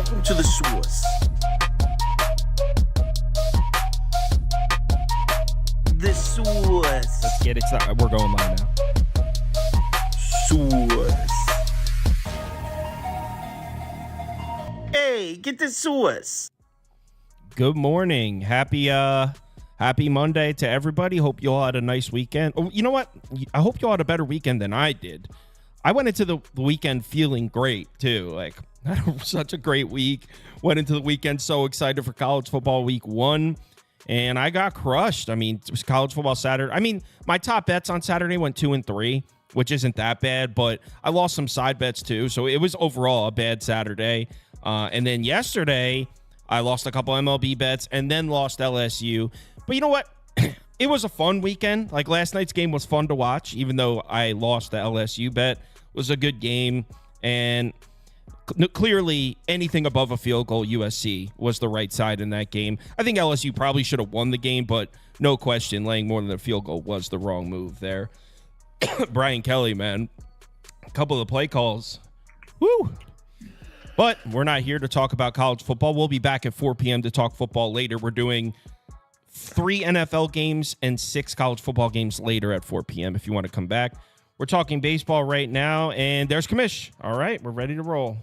Welcome to the source. The source. Let's get it started. We're going live now. Source. Hey, get the source. Good morning. Happy Monday to everybody. Hope you all had a nice weekend. Oh, you know what? I hope you all had a better weekend than I did. I went into the weekend feeling great too. Like, I had such a great week. Went into the weekend so excited for college football week 1, and I got crushed. I mean, it was college football Saturday. I mean, my top bets on Saturday went 2 and 3, which isn't that bad, but I lost some side bets too. So it was overall a bad Saturday. And then yesterday, I lost a couple MLB bets and then lost LSU. But you know what? It was a fun weekend. Like, last night's game was fun to watch, even though I lost the LSU bet. It was a good game. And clearly, anything above a field goal, USC was the right side in that game. I think LSU probably should have won the game, but no question, laying more than a field goal was the wrong move there. Brian Kelly, man, a couple of the play calls. Woo! But we're not here to talk about college football. We'll be back at 4 p.m. to talk football later. We're doing 3 NFL games and 6 college football games later at 4 p.m. if you want to come back. We're talking baseball right now, and there's Commish. All right, we're ready to roll.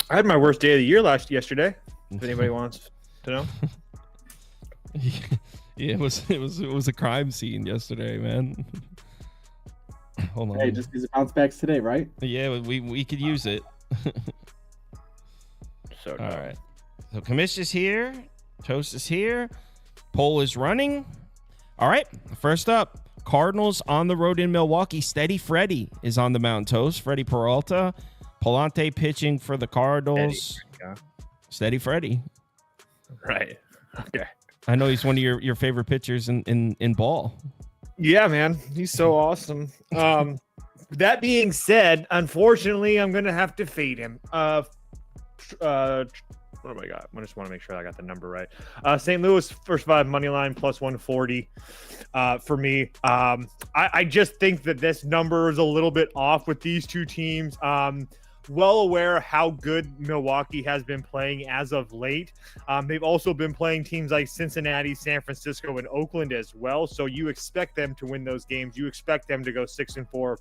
I had my worst day of the year yesterday. If anybody wants to know. Yeah, it was a crime scene yesterday, man. Hold on. Hey, just these bounce backs today, right? Yeah, we could use it. So all right. So Commish is here. Toast is here. Poll is running. All right. First up, Cardinals on the road in Milwaukee. Steady Freddy is on the mound. Toast. Freddie Peralta. Palante pitching for the Cardinals. Steady Freddy. Right. Okay. I know he's one of your favorite pitchers in ball. Yeah, man. He's so awesome. That being said, unfortunately, I'm going to have to fade him. What do I got? I just want to make sure I got the number right. St. Louis first 5 money line plus 140 for me. I just think that this number is a little bit off with these two teams. Well aware how good Milwaukee has been playing as of late. They've also been playing teams like Cincinnati, San Francisco, and Oakland as well. So you expect them to win those games. You expect them to go 6-4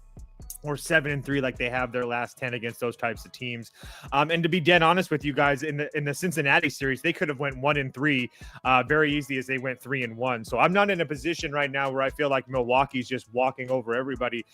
or 7-3 like they have their last 10 against those types of teams. And to be dead honest with you guys, in the Cincinnati series, they could have went 1-3 very easily as they went 3-1. So I'm not in a position right now where I feel like Milwaukee's just walking over everybody.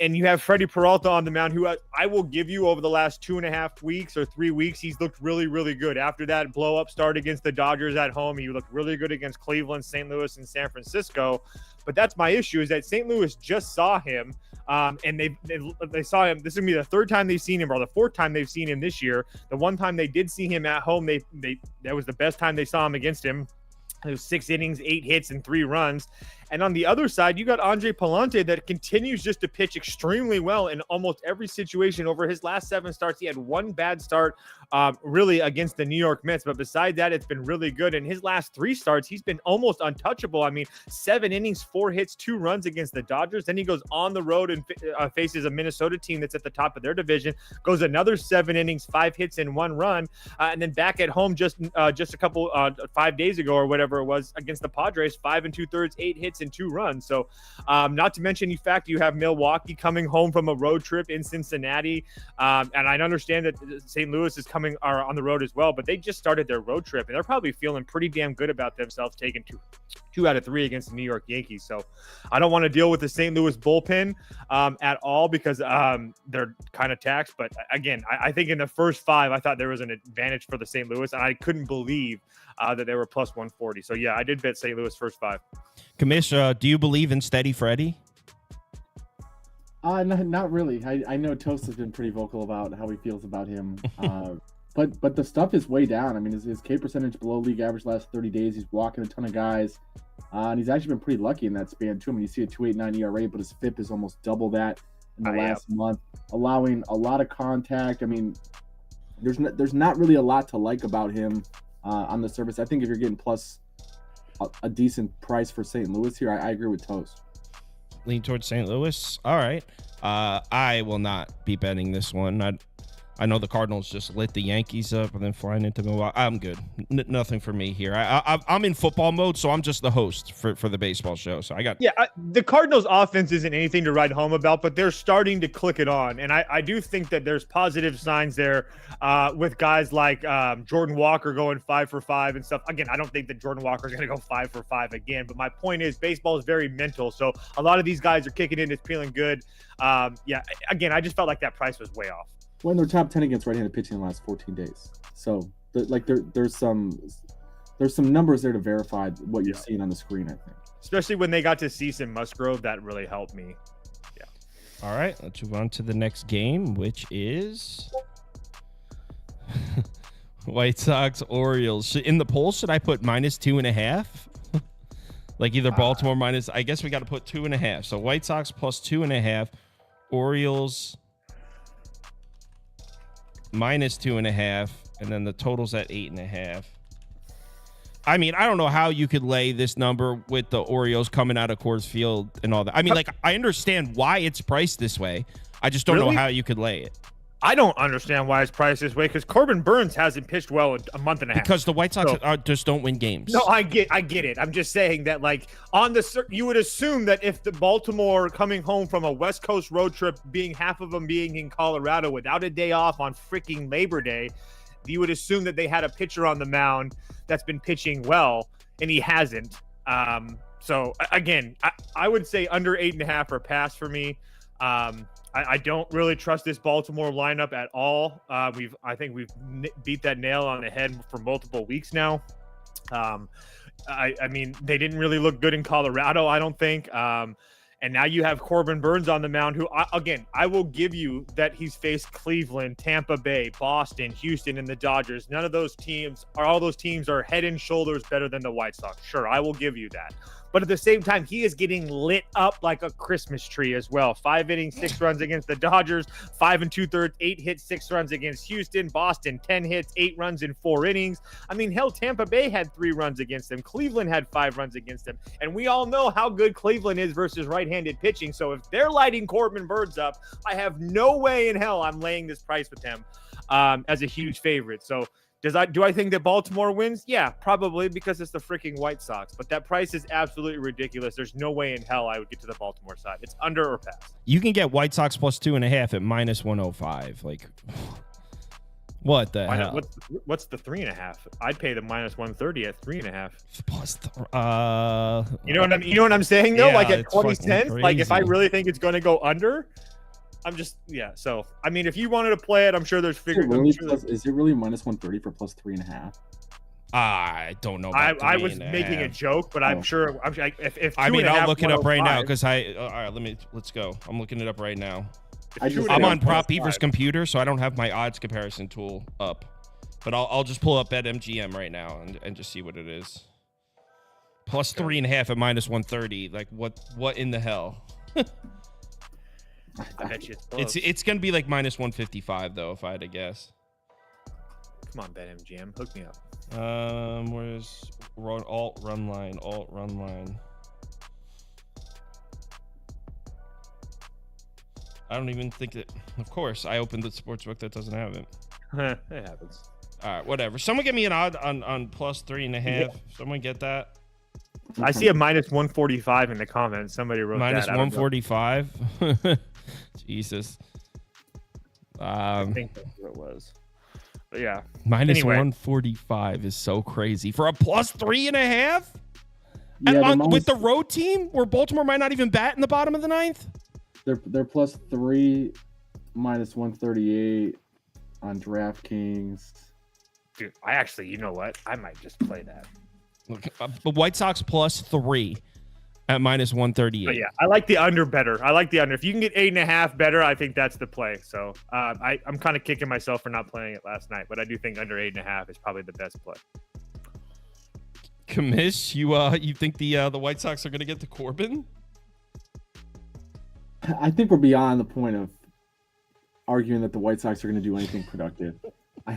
And you have Freddie Peralta on the mound, who I will give you over the last 2.5 weeks or 3 weeks, he's looked really, really good. After that blow-up start against the Dodgers at home, he looked really good against Cleveland, St. Louis, and San Francisco. But that's my issue, is that St. Louis just saw him, and they saw him. This is going to be the 3rd time they've seen him, or the 4th time they've seen him this year. The one time they did see him at home, that was the best time they saw him against him. It was 6 innings, 8 hits, and 3 runs. And on the other side, you got Andre Palante that continues just to pitch extremely well in almost every situation. Over his last 7 starts, he had 1 bad start really against the New York Mets. But beside that, it's been really good. In his last 3 starts, he's been almost untouchable. I mean, 7 innings, 4 hits, 2 runs against the Dodgers. Then he goes on the road and faces a Minnesota team that's at the top of their division. Goes another 7 innings, 5 hits, and 1 run. And then back at home just a couple 5 days ago or whatever it was against the Padres, 5 2/3, 8 hits, and 2 runs. So not to mention the fact you have Milwaukee coming home from a road trip in Cincinnati. And I understand that St. Louis is are on the road as well, but they just started their road trip and they're probably feeling pretty damn good about themselves taking two out of 3 against the New York Yankees. So I don't want to deal with the St. Louis bullpen at all because they're kind of taxed. But again, I think in the first 5, I thought there was an advantage for the St. Louis, and I couldn't believe that they were plus 140. So yeah, I did bet St. Louis first 5. Commish, do you believe in Steady Freddy? Not really. I know Toast has been pretty vocal about how he feels about him. But the stuff is way down. I mean, his K percentage below league average last 30 days. He's walking a ton of guys. And he's actually been pretty lucky in that span, too. I mean, you see a 2.89 ERA, but his FIP is almost double that in the last month, allowing a lot of contact. I mean, there's not really a lot to like about him on the surface. I think if you're getting plus a decent price for St. Louis here, I agree with Toast. Lean towards St. Louis. All right. I will not be betting this one. I know the Cardinals just lit the Yankees up and then flying into Milwaukee. I'm good. Nothing for me here. I'm in football mode, so I'm just the host for the baseball show. So I got the Cardinals offense isn't anything to write home about, but they're starting to click it on. And I do think that there's positive signs there with guys like Jordan Walker going 5 for 5 and stuff. Again, I don't think that Jordan Walker is going to go 5 for 5 again, but my point is baseball is very mental. So a lot of these guys are kicking in. It's feeling good. Again, I just felt like that price was way off. When they're top 10 against right-handed pitching in the last 14 days. So there's some numbers there to verify what you're seeing on the screen, I think. Especially when they got to Cease and Musgrove, that really helped me. Yeah. All right, let's move on to the next game, which is White Sox Orioles. In the poll, should I put -2.5? Like either Baltimore minus, I guess we got to put 2.5. So White Sox plus 2.5, Orioles -2.5, and then the total's at 8.5. I mean, I don't know how you could lay this number with the Orioles coming out of Coors Field and all that. I mean, like, I understand why it's priced this way. I just don't know how you could lay it. I don't understand why it's priced this way because Corbin Burns hasn't pitched well in a month and a half. Because the White Sox just don't win games. No, I get it. I'm just saying that, like, you would assume that if the Baltimore coming home from a West Coast road trip, being half of them being in Colorado without a day off on freaking Labor Day, you would assume that they had a pitcher on the mound that's been pitching well, and he hasn't. So again, I would say under 8.5 or pass for me. I don't really trust this Baltimore lineup at all. I think we've beat that nail on the head for multiple weeks now. I mean, they didn't really look good in Colorado, I don't think. And now you have Corbin Burns on the mound, who, again, I will give you that he's faced Cleveland, Tampa Bay, Boston, Houston, and the Dodgers. All those teams are head and shoulders better than the White Sox. Sure, I will give you that. But at the same time, he is getting lit up like a Christmas tree as well. 5 innings, 6 runs against the Dodgers, 5 2/3, 8 hits, 6 runs against Houston, Boston, 10 hits, 8 runs in 4 innings. I mean, hell, Tampa Bay had 3 runs against them. Cleveland had 5 runs against them. And we all know how good Cleveland is versus right-handed pitching. So if they're lighting Corbin Burns up, I have no way in hell I'm laying this price with them as a huge favorite. So do I think that Baltimore wins? Yeah, probably, because it's the freaking White Sox. But that price is absolutely ridiculous. There's no way in hell I would get to the Baltimore side. It's under or pass. You can get White Sox plus 2.5 at -105. Like, what the hell? What's the 3.5? I'd pay the -130 at 3.5. Plus, you know what I'm saying though? Yeah, like at it's 20 fucking cents. Like if I crazy. really think it's going to go under, I'm just So I mean, if you wanted to play it, I'm sure there's Is it really -130 for plus 3.5? I don't know. About I was 3.5. making a joke, but I'm sure. If I mean, I'll look it up right now 105 because all right, let's go. I'm looking it up right now. if I'm on 2.5 Prop Beaver's computer, so I don't have my odds comparison tool up. But I'll just pull up BetMGM right now and just see what it is. Plus 3.5 at -130. Like what in the hell? I bet you it's close. It's gonna be like -155 though, if I had to guess. Come on, BetMGM, hook me up. Where's alt run line? I don't even think that. Of course, I opened the sportsbook that doesn't have it. It happens. All right, whatever. Someone give me an odd on plus 3.5. Yeah. Someone get that. I see a -145 in the comments. Somebody wrote that. -145. Jesus. I think that's what it was. But yeah. -145 is so crazy for a plus 3.5. Yeah, And with the road team, where Baltimore might not even bat in the bottom of the ninth. They're plus 3, -138 on DraftKings. Dude, I actually, you know what? I might just play that. Look, the White Sox plus 3 at -138. But yeah, I like the under better. If you can get 8.5 better, I think that's the play. So I'm kind of kicking myself for not playing it last night, but I do think under 8.5 is probably the best play. Commish, you think the White Sox are going to get to Corbin? I think we're beyond the point of arguing that the White Sox are going to do anything productive. I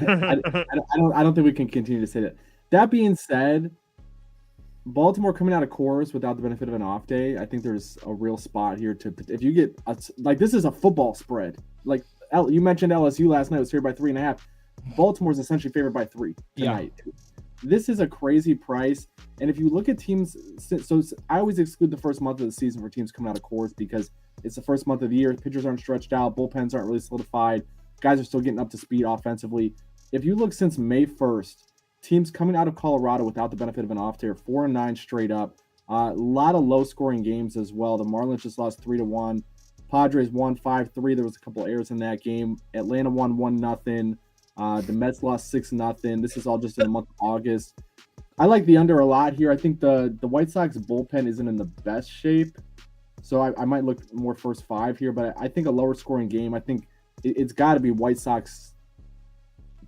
don't think we can continue to say that. That being said, Baltimore coming out of Coors without the benefit of an off day, I think there's a real spot here to, if you get this is a football spread. Like You mentioned LSU last night was favored by 3.5. Baltimore's essentially favored by 3 tonight. Yeah. This is a crazy price. And if you look at teams, so I always exclude the first month of the season for teams coming out of course because it's the first month of the year. Pitchers aren't stretched out. Bullpens aren't really solidified. Guys are still getting up to speed offensively. If you look since May 1st, teams coming out of Colorado without the benefit of an off day are 4-9 straight up. A lot of low-scoring games as well. The Marlins just lost 3-1. Padres won 5-3. There was a couple errors in that game. Atlanta won 1-0. The Mets lost 6-0. This is all just in the month of August. I like the under a lot here. I think the White Sox bullpen isn't in the best shape, so I might look more first 5 here. But I think a lower scoring game. I think it's got to be White Sox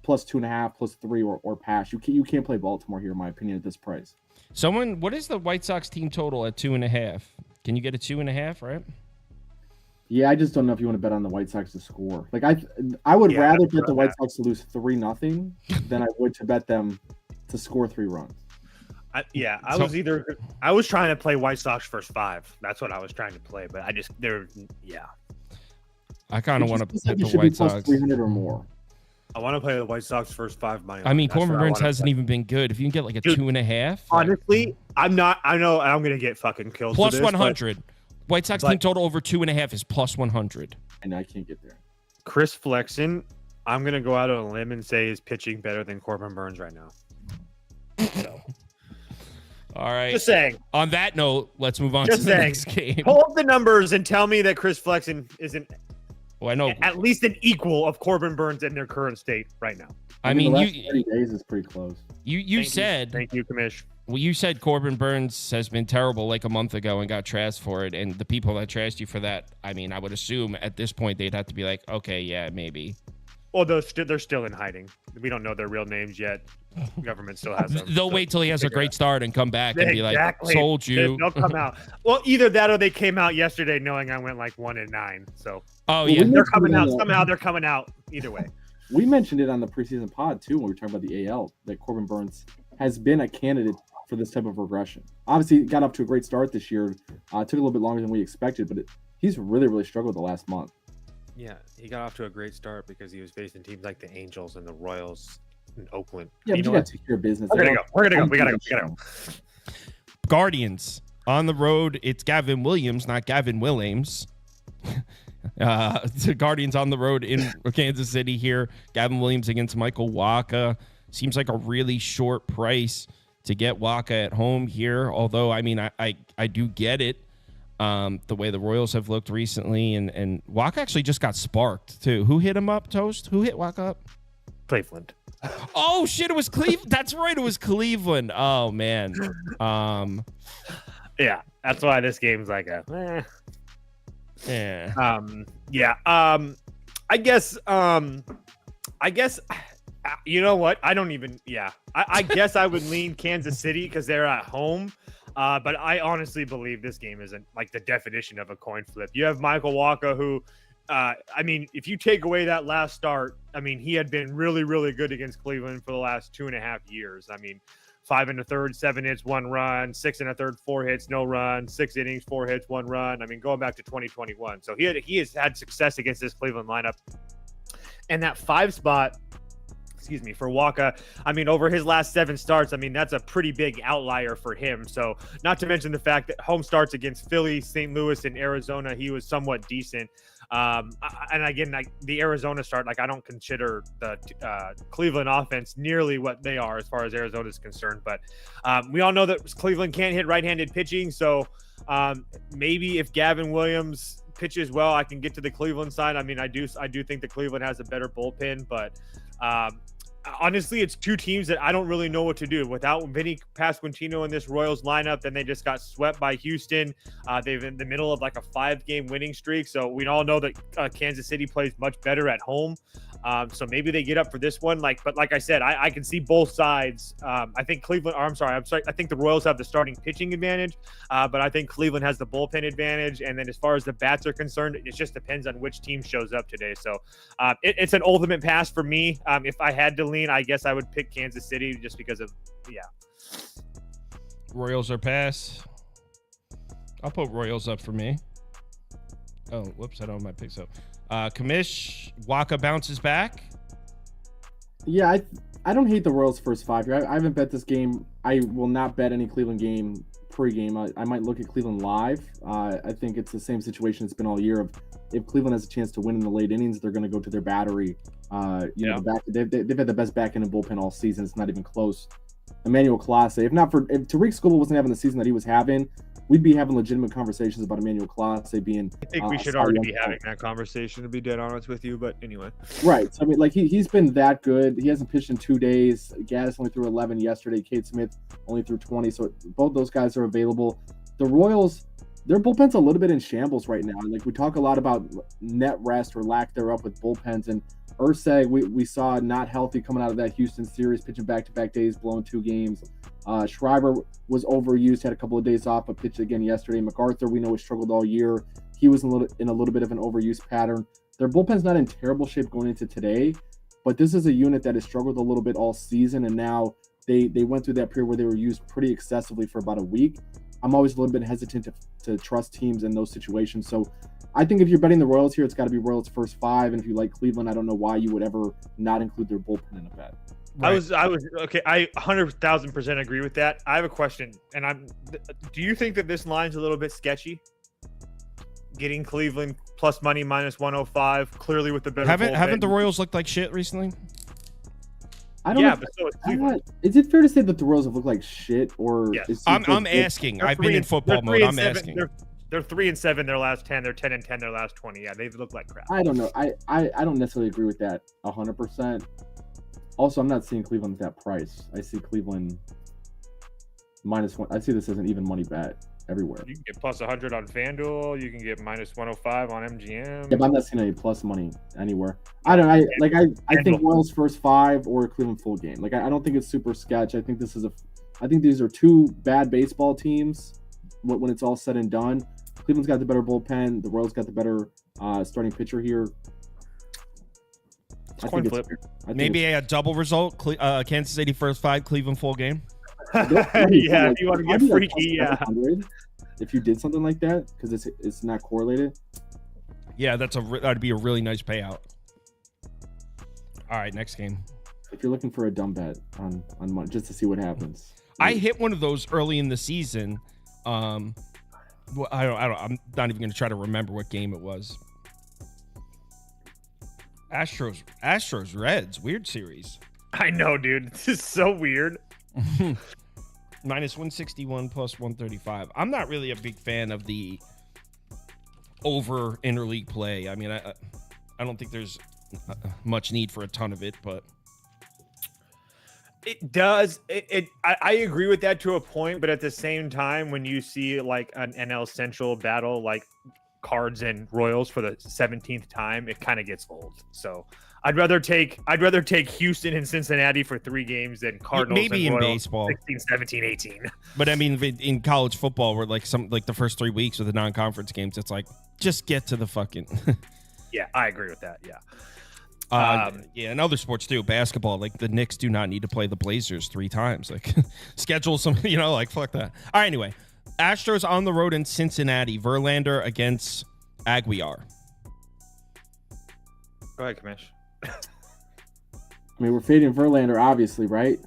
plus 2.5, plus 3, or pass. You can't play Baltimore here, in my opinion, at this price. What is the White Sox team total at 2.5? Can you get a 2.5? Right? Yeah, I just don't know if you want to bet on the White Sox to score. Like I would rather bet the White Sox to lose 3-0 than I would to bet them to score 3 runs. I was trying to play White Sox first 5. That's what I was trying to play, but I kind of want to bet the should White be plus Sox 300 or more. I want to play the White Sox first 5 money. I mean, Corbin Burns hasn't even been good. If you can get like a 2.5, honestly, I'm not. I know I'm gonna get fucking killed. Plus 100. White Sox team total over 2.5 is plus 100. And I can't get there. Chris Flexen, I'm gonna go out on a limb and say is pitching better than Corbin Burns right now. So. All right. Just saying. On that note, let's move on to the next game. Pull up the numbers and tell me that Chris Flexen isn't. Well, I know at least an equal of Corbin Burns in their current state right now. I mean, the last 30 days is pretty close. You said. Thank you, Commish. Well, you said Corbin Burns has been terrible like a month ago and got trashed for it. And the people that trashed you for that, I mean, I would assume at this point they'd have to be like, okay, yeah, maybe. Well, they're still in hiding. We don't know their real names yet. Government still has them. They'll wait till he has a great start and come back and be like, sold you. They'll come out. Well, either that or they came out yesterday knowing I went like 1-9. So yeah, they're coming out. Somehow they're coming out either way. We mentioned it on the preseason pod too when we were talking about the AL that Corbin Burns has been a candidate for this type of regression. Obviously, he got up to a great start this year. Took a little bit longer than we expected, but he's really struggled the last month. Yeah, he got off to a great start because he was facing teams like the Angels and the Royals in Oakland. Yeah, but you got to take care of business. We're gonna go. We gotta go. Guardians on the road. It's Gavin Williams, not Gavin Williams. The Guardians on the road in Kansas City here. Gavin Williams against Michael Wacha. Seems like a really short price to get Wacha at home here. Although, I mean, I do get it. The way the Royals have looked recently, and Wacha actually just got sparked too. Who hit him up, Toast? Who hit Wacha up? Cleveland. Oh shit! It was Cleveland. That's right. It was Cleveland. Oh man. Yeah, that's why this game's like a. Yeah. I guess. You know what? I don't even. Yeah. I guess I would lean Kansas City because they're at home. But I honestly believe this game isn't like the definition of a coin flip. You have Michael Wacha, who, I mean, if you take away that last start, I mean, he had been really good against Cleveland for the last 2.5 years. I mean, 5 1/3, 7 hits, 1 run, 6 1/3, 4 hits, no run, 6 innings, 4 hits, 1 run. I mean, going back to 2021. So he has had success against this Cleveland lineup. And that 5 spot, for Wacha, I mean, over his last 7 starts, I mean, that's a pretty big outlier for him. So not to mention the fact that home starts against Philly, St. Louis, and Arizona, he was somewhat decent. And again, like the Arizona start, like I don't consider the Cleveland offense nearly what they are as far as Arizona is concerned. But we all know that Cleveland can't hit right-handed pitching. So maybe if Gavin Williams pitches well, I can get to the Cleveland side. I mean, I do think that Cleveland has a better bullpen, but honestly, it's 2 teams that I don't really know what to do. Without Vinny Pasquantino in this Royals lineup, then they just got swept by Houston. They've in the middle of like a 5-game winning streak. So we all know that Kansas City plays much better at home. So maybe they get up for this one. But like I said, I can see both sides. I think I think the Royals have the starting pitching advantage, but I think Cleveland has the bullpen advantage. And then as far as the bats are concerned, it just depends on which team shows up today. So it's an ultimate pass for me. If I had to lean, I guess I would pick Kansas City just because of, Royals are pass. I'll put Royals up for me. Oh, whoops! I don't have my picks up. Commish, Waka bounces back. Yeah, I don't hate the Royals first 5 here. I haven't bet this game. I will not bet any Cleveland game pregame. I might look at Cleveland live. I think it's the same situation it's been all year. Of if Cleveland has a chance to win in the late innings, they're going to go to their battery. They've had the best back end and bullpen all season. It's not even close. Emmanuel Clase. If Tariq Skubal wasn't having the season that he was having, we'd be having legitimate conversations about Emmanuel Clase being. I think we should already be having that conversation, to be dead honest with you. But anyway, right. So I mean, like he's been that good. He hasn't pitched in 2 days. Gaddis only threw 11 yesterday. Cade Smith only threw 20. So both those guys are available. The Royals, their bullpen's a little bit in shambles right now. Like we talk a lot about net rest or lack thereof with bullpens, and Urseg we saw not healthy coming out of that Houston series, pitching back-to-back days, blowing 2 games. Schreiber was overused, had a couple of days off, but pitched again yesterday. MacArthur, we know, has struggled all year. He was in a little bit of an overuse pattern. Their bullpen's not in terrible shape going into today, but this is a unit that has struggled a little bit all season, and now they went through that period where they were used pretty excessively for about a week. I'm always a little bit hesitant to trust teams in those situations. So I think if you're betting the Royals here, it's got to be Royals first 5. And if you like Cleveland, I don't know why you would ever not include their bullpen in a bet. Right. I was okay. I 100,000% agree with that. I have a question, and do you think that this line's a little bit sketchy? Getting Cleveland plus money minus 105, clearly with the better. Haven't the Royals looked like shit recently? I don't know. But so is Cleveland. Is it fair to say that the Royals have looked like shit, or? Yes. I'm asking. I've been in football mode. I'm asking. They're 3-7 their last 10. They're 10-10 their last 20. Yeah, they've looked like crap. I don't know. I don't necessarily agree with that 100%. Also, I'm not seeing Cleveland at that price. I see Cleveland -1. I see this as an even money bet everywhere. You can get plus 100 on FanDuel. You can get minus 105 on MGM. Yeah, but I'm not seeing any plus money anywhere. I think Royals first 5 or Cleveland full game. Like I don't think it's super sketch. I think these are 2 bad baseball teams when it's all said and done. Cleveland's got the better bullpen. The Royals got the better starting pitcher here. Coin flip. Maybe a double result. Kansas City first 5, Cleveland full game. Yeah, if you want to get freaky, yeah. If you did something like that, because it's not correlated. Yeah, that'd be a really nice payout. All right, next game. If you're looking for a dumb bet on money, just to see what happens. I hit one of those early in the season. I'm not even going to try to remember what game it was. Astros Reds, weird series. I know, dude. This is so weird. Minus 161 plus 135. I'm not really a big fan of the over interleague play. I mean, I don't think there's much need for a ton of it, but it does. I agree with that to a point, but at the same time, when you see like an NL Central battle, like Cards and Royals for the 17th time, it kind of gets old. So I'd rather take Houston and Cincinnati for 3 games than Cardinals maybe and in Royals baseball 16, 17, 18. But I mean, in college football, where like the first 3 weeks of the non-conference games, it's like just get to the fucking. Yeah, I agree with that. Yeah. Yeah, and other sports too. Basketball, like the Knicks do not need to play the Blazers 3 times. Like schedule some, like fuck that. All right, anyway. Astros on the road in Cincinnati. Verlander against Aguilar. Go ahead, Commish. I mean, we're fading Verlander, obviously, right?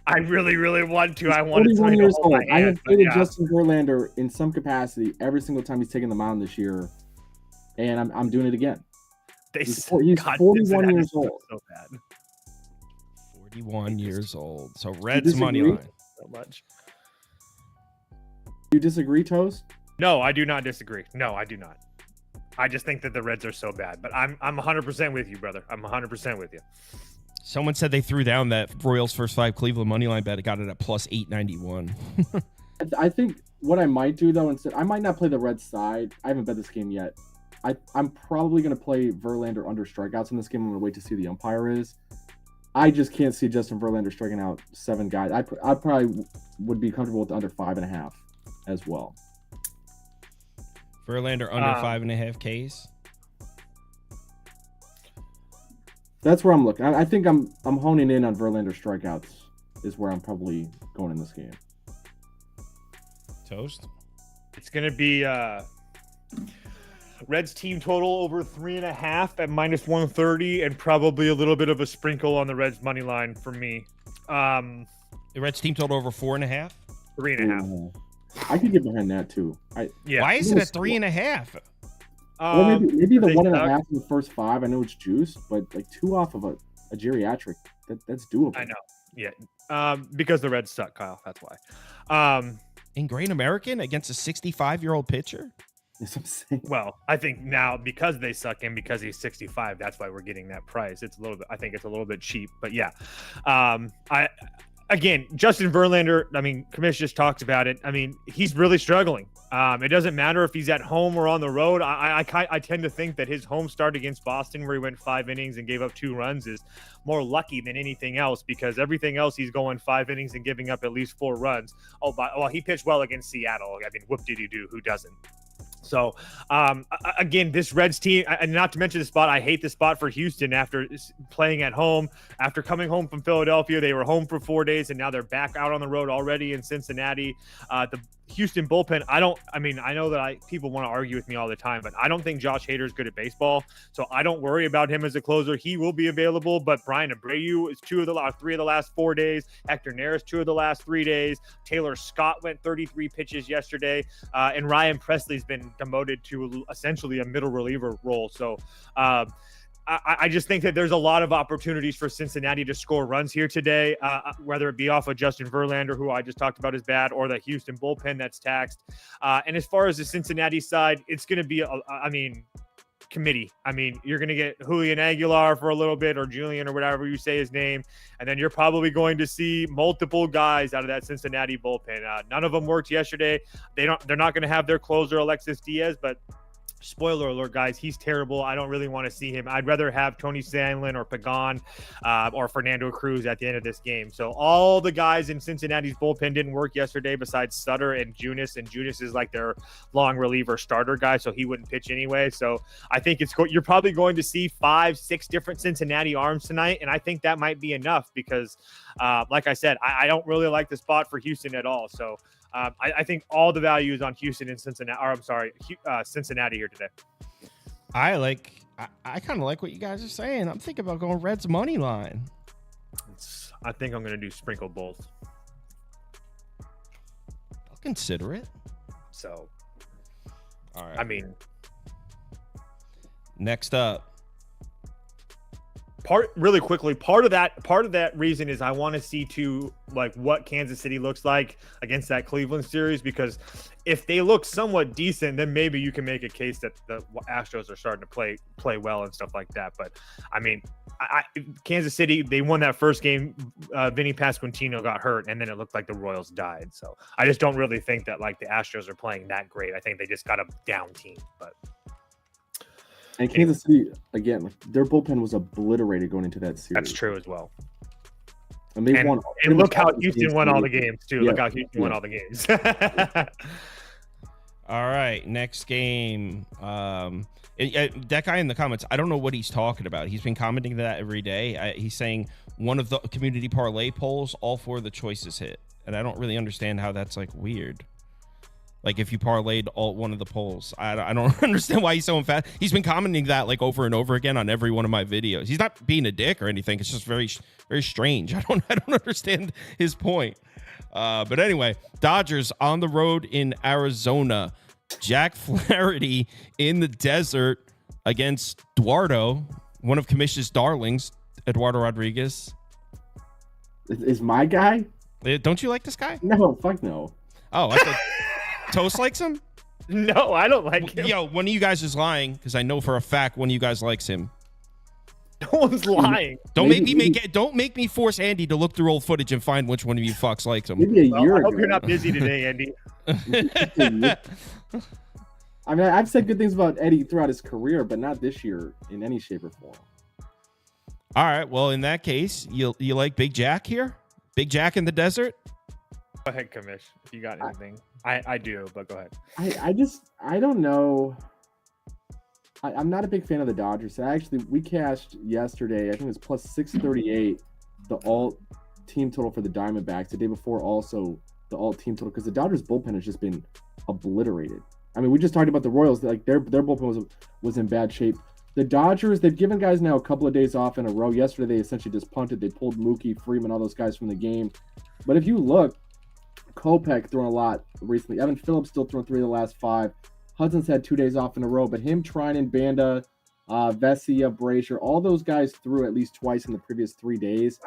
I really, really want to. He's I want to. 41 years old. I have faded yeah. Justin Verlander in some capacity every single time he's taken the mound this year, and I'm doing it again. He's 41 years old. So bad. 41 years old. So Reds money line. So much. You disagree, Toast? No, I do not disagree. No, I do not. I just think that the Reds are so bad. But I'm 100% with you, brother. I'm 100% with you. Someone said they threw down that Royals first 5 Cleveland money line bet. It got it at plus 891. I think what I might do though, instead, I might not play the Reds side. I haven't bet this game yet. I'm probably going to play Verlander under strikeouts in this game. I'm going to wait to see who the umpire is. I just can't see Justin Verlander striking out 7 guys. I probably would be comfortable with under 5.5 as well. Verlander under 5.5 Ks. That's where I'm looking. I think I'm honing in on Verlander strikeouts is where I'm probably going in this game. Toast. It's going to be Reds team total over 3.5 at -130, and probably a little bit of a sprinkle on the Reds money line for me. The Reds team total over 4.5. 3.5. I could get behind that too. Yeah. Why is it at 3.5? Well, maybe the they 1.5 suck. in the first 5. I know it's juice, but like 2 off of a geriatric, that's doable. I know. Yeah. Because the Reds suck, Kyle. That's why. In Great American against a 65-year-old pitcher? That's what I'm saying. Well, I think now because they suck and because he's 65, that's why we're getting that price. It's a little bit. I think it's a little bit cheap, but yeah. Again, Justin Verlander, I mean, Commish just talked about it. I mean, he's really struggling. It doesn't matter if he's at home or on the road. I tend to think that his home start against Boston, where he went 5 innings and gave up 2 runs, is more lucky than anything else, because everything else he's going 5 innings and giving up at least 4 runs. Well, he pitched well against Seattle. I mean, whoop did he do? Who doesn't? So, again, this Reds team, and not to mention the spot, I hate the spot for Houston after playing at home. After coming home from Philadelphia, they were home for 4 days, and now they're back out on the road already in Cincinnati. The Houston bullpen, I know that people want to argue with me all the time, but I don't think Josh Hader is good at baseball, so I don't worry about him as a closer. He will be available, but Brian Abreu is 3 of the last 4 days. Hector Neris 2 of the last 3 days. Taylor Scott went 33 pitches yesterday, and Ryan Presley's been demoted to essentially a middle reliever role. So I just think that there's a lot of opportunities for Cincinnati to score runs here today, whether it be off of Justin Verlander, who I just talked about is bad, or the Houston bullpen that's taxed. And as far as the Cincinnati side, it's going to be, committee. I mean, you're going to get Julian Aguilar for a little bit, or Julian, or whatever you say his name. And then you're probably going to see multiple guys out of that Cincinnati bullpen. None of them worked yesterday. They're not going to have their closer, Alexis Diaz, but spoiler alert, guys, he's terrible. I don't really want to see him. I'd rather have Tony Sandlin or Pagan or Fernando Cruz at the end of this game. So all the guys in Cincinnati's bullpen didn't work yesterday besides Sutter and Junis. And Junis is like their long reliever starter guy, so he wouldn't pitch anyway. So I think you're probably going to see 5-6 different Cincinnati arms tonight. And I think that might be enough because, like I said, I don't really like the spot for Houston at all. So I think all the value is on Houston and Cincinnati. Or I'm sorry, Cincinnati here today. I kind of like what you guys are saying. I'm thinking about going Reds money line. I think I'm going to do sprinkle both. I'll consider it. So, all right. I mean, next up. Part of that reason is I want to see what Kansas City looks like against that Cleveland series, because if they look somewhat decent, then maybe you can make a case that the Astros are starting to play well and stuff like that. But I mean, Kansas City, they won that first game. Vinny Pasquantino got hurt, and then it looked like the Royals died. So I just don't really think that the Astros are playing that great. I think they just got a down team, but. And Kansas City, again, their bullpen was obliterated going into that series. That's true as well. And they won. And look how Houston won all the games, too. Yeah. Look how Houston won all the games. All right, next game. That guy in the comments, I don't know what he's talking about. He's been commenting that every day. He's saying one of the community parlay polls, all 4 of the choices hit. And I don't really understand how that's weird. If you parlayed one of the polls, I don't understand why he's so emphatic. He's been commenting that over and over again on every one of my videos. He's not being a dick or anything. It's just very, very strange. I don't understand his point. But anyway, Dodgers on the road in Arizona. Jack Flaherty in the desert against Eduardo, one of Commish's darlings, Eduardo Rodriguez. Is my guy? Don't you like this guy? No, fuck no. Oh, I thought Toast likes him? No, I don't like him. Yo, one of you guys is lying, because I know for a fact one of you guys likes him. No one's lying. Don't make me force Andy to look through old footage and find which one of you fucks likes him. Maybe a year I ago. hope you're not busy today, Andy. I mean, I've said good things about Eddie throughout his career, but not this year in any shape or form. All right, well, in that case, you like Big Jack here? Big Jack in the desert? Go ahead, Commish, if you got anything. I do, but go ahead. I don't know. I'm not a big fan of the Dodgers. We cashed yesterday. I think it was plus 638, the alt team total for the Diamondbacks. The day before, also the alt team total, because the Dodgers bullpen has just been obliterated. I mean, we just talked about the Royals. Like their bullpen was in bad shape. The Dodgers, they've given guys now a couple of days off in a row. Yesterday, they essentially just punted. They pulled Mookie, Freeman, all those guys from the game. But if you look, Kopech throwing a lot recently. Evan Phillips still throwing 3 of the last 5. Hudson's had 2 days off in a row. But him, Trinan, Banda, Vesia, Brazier, all those guys threw at least twice in the previous 3 days.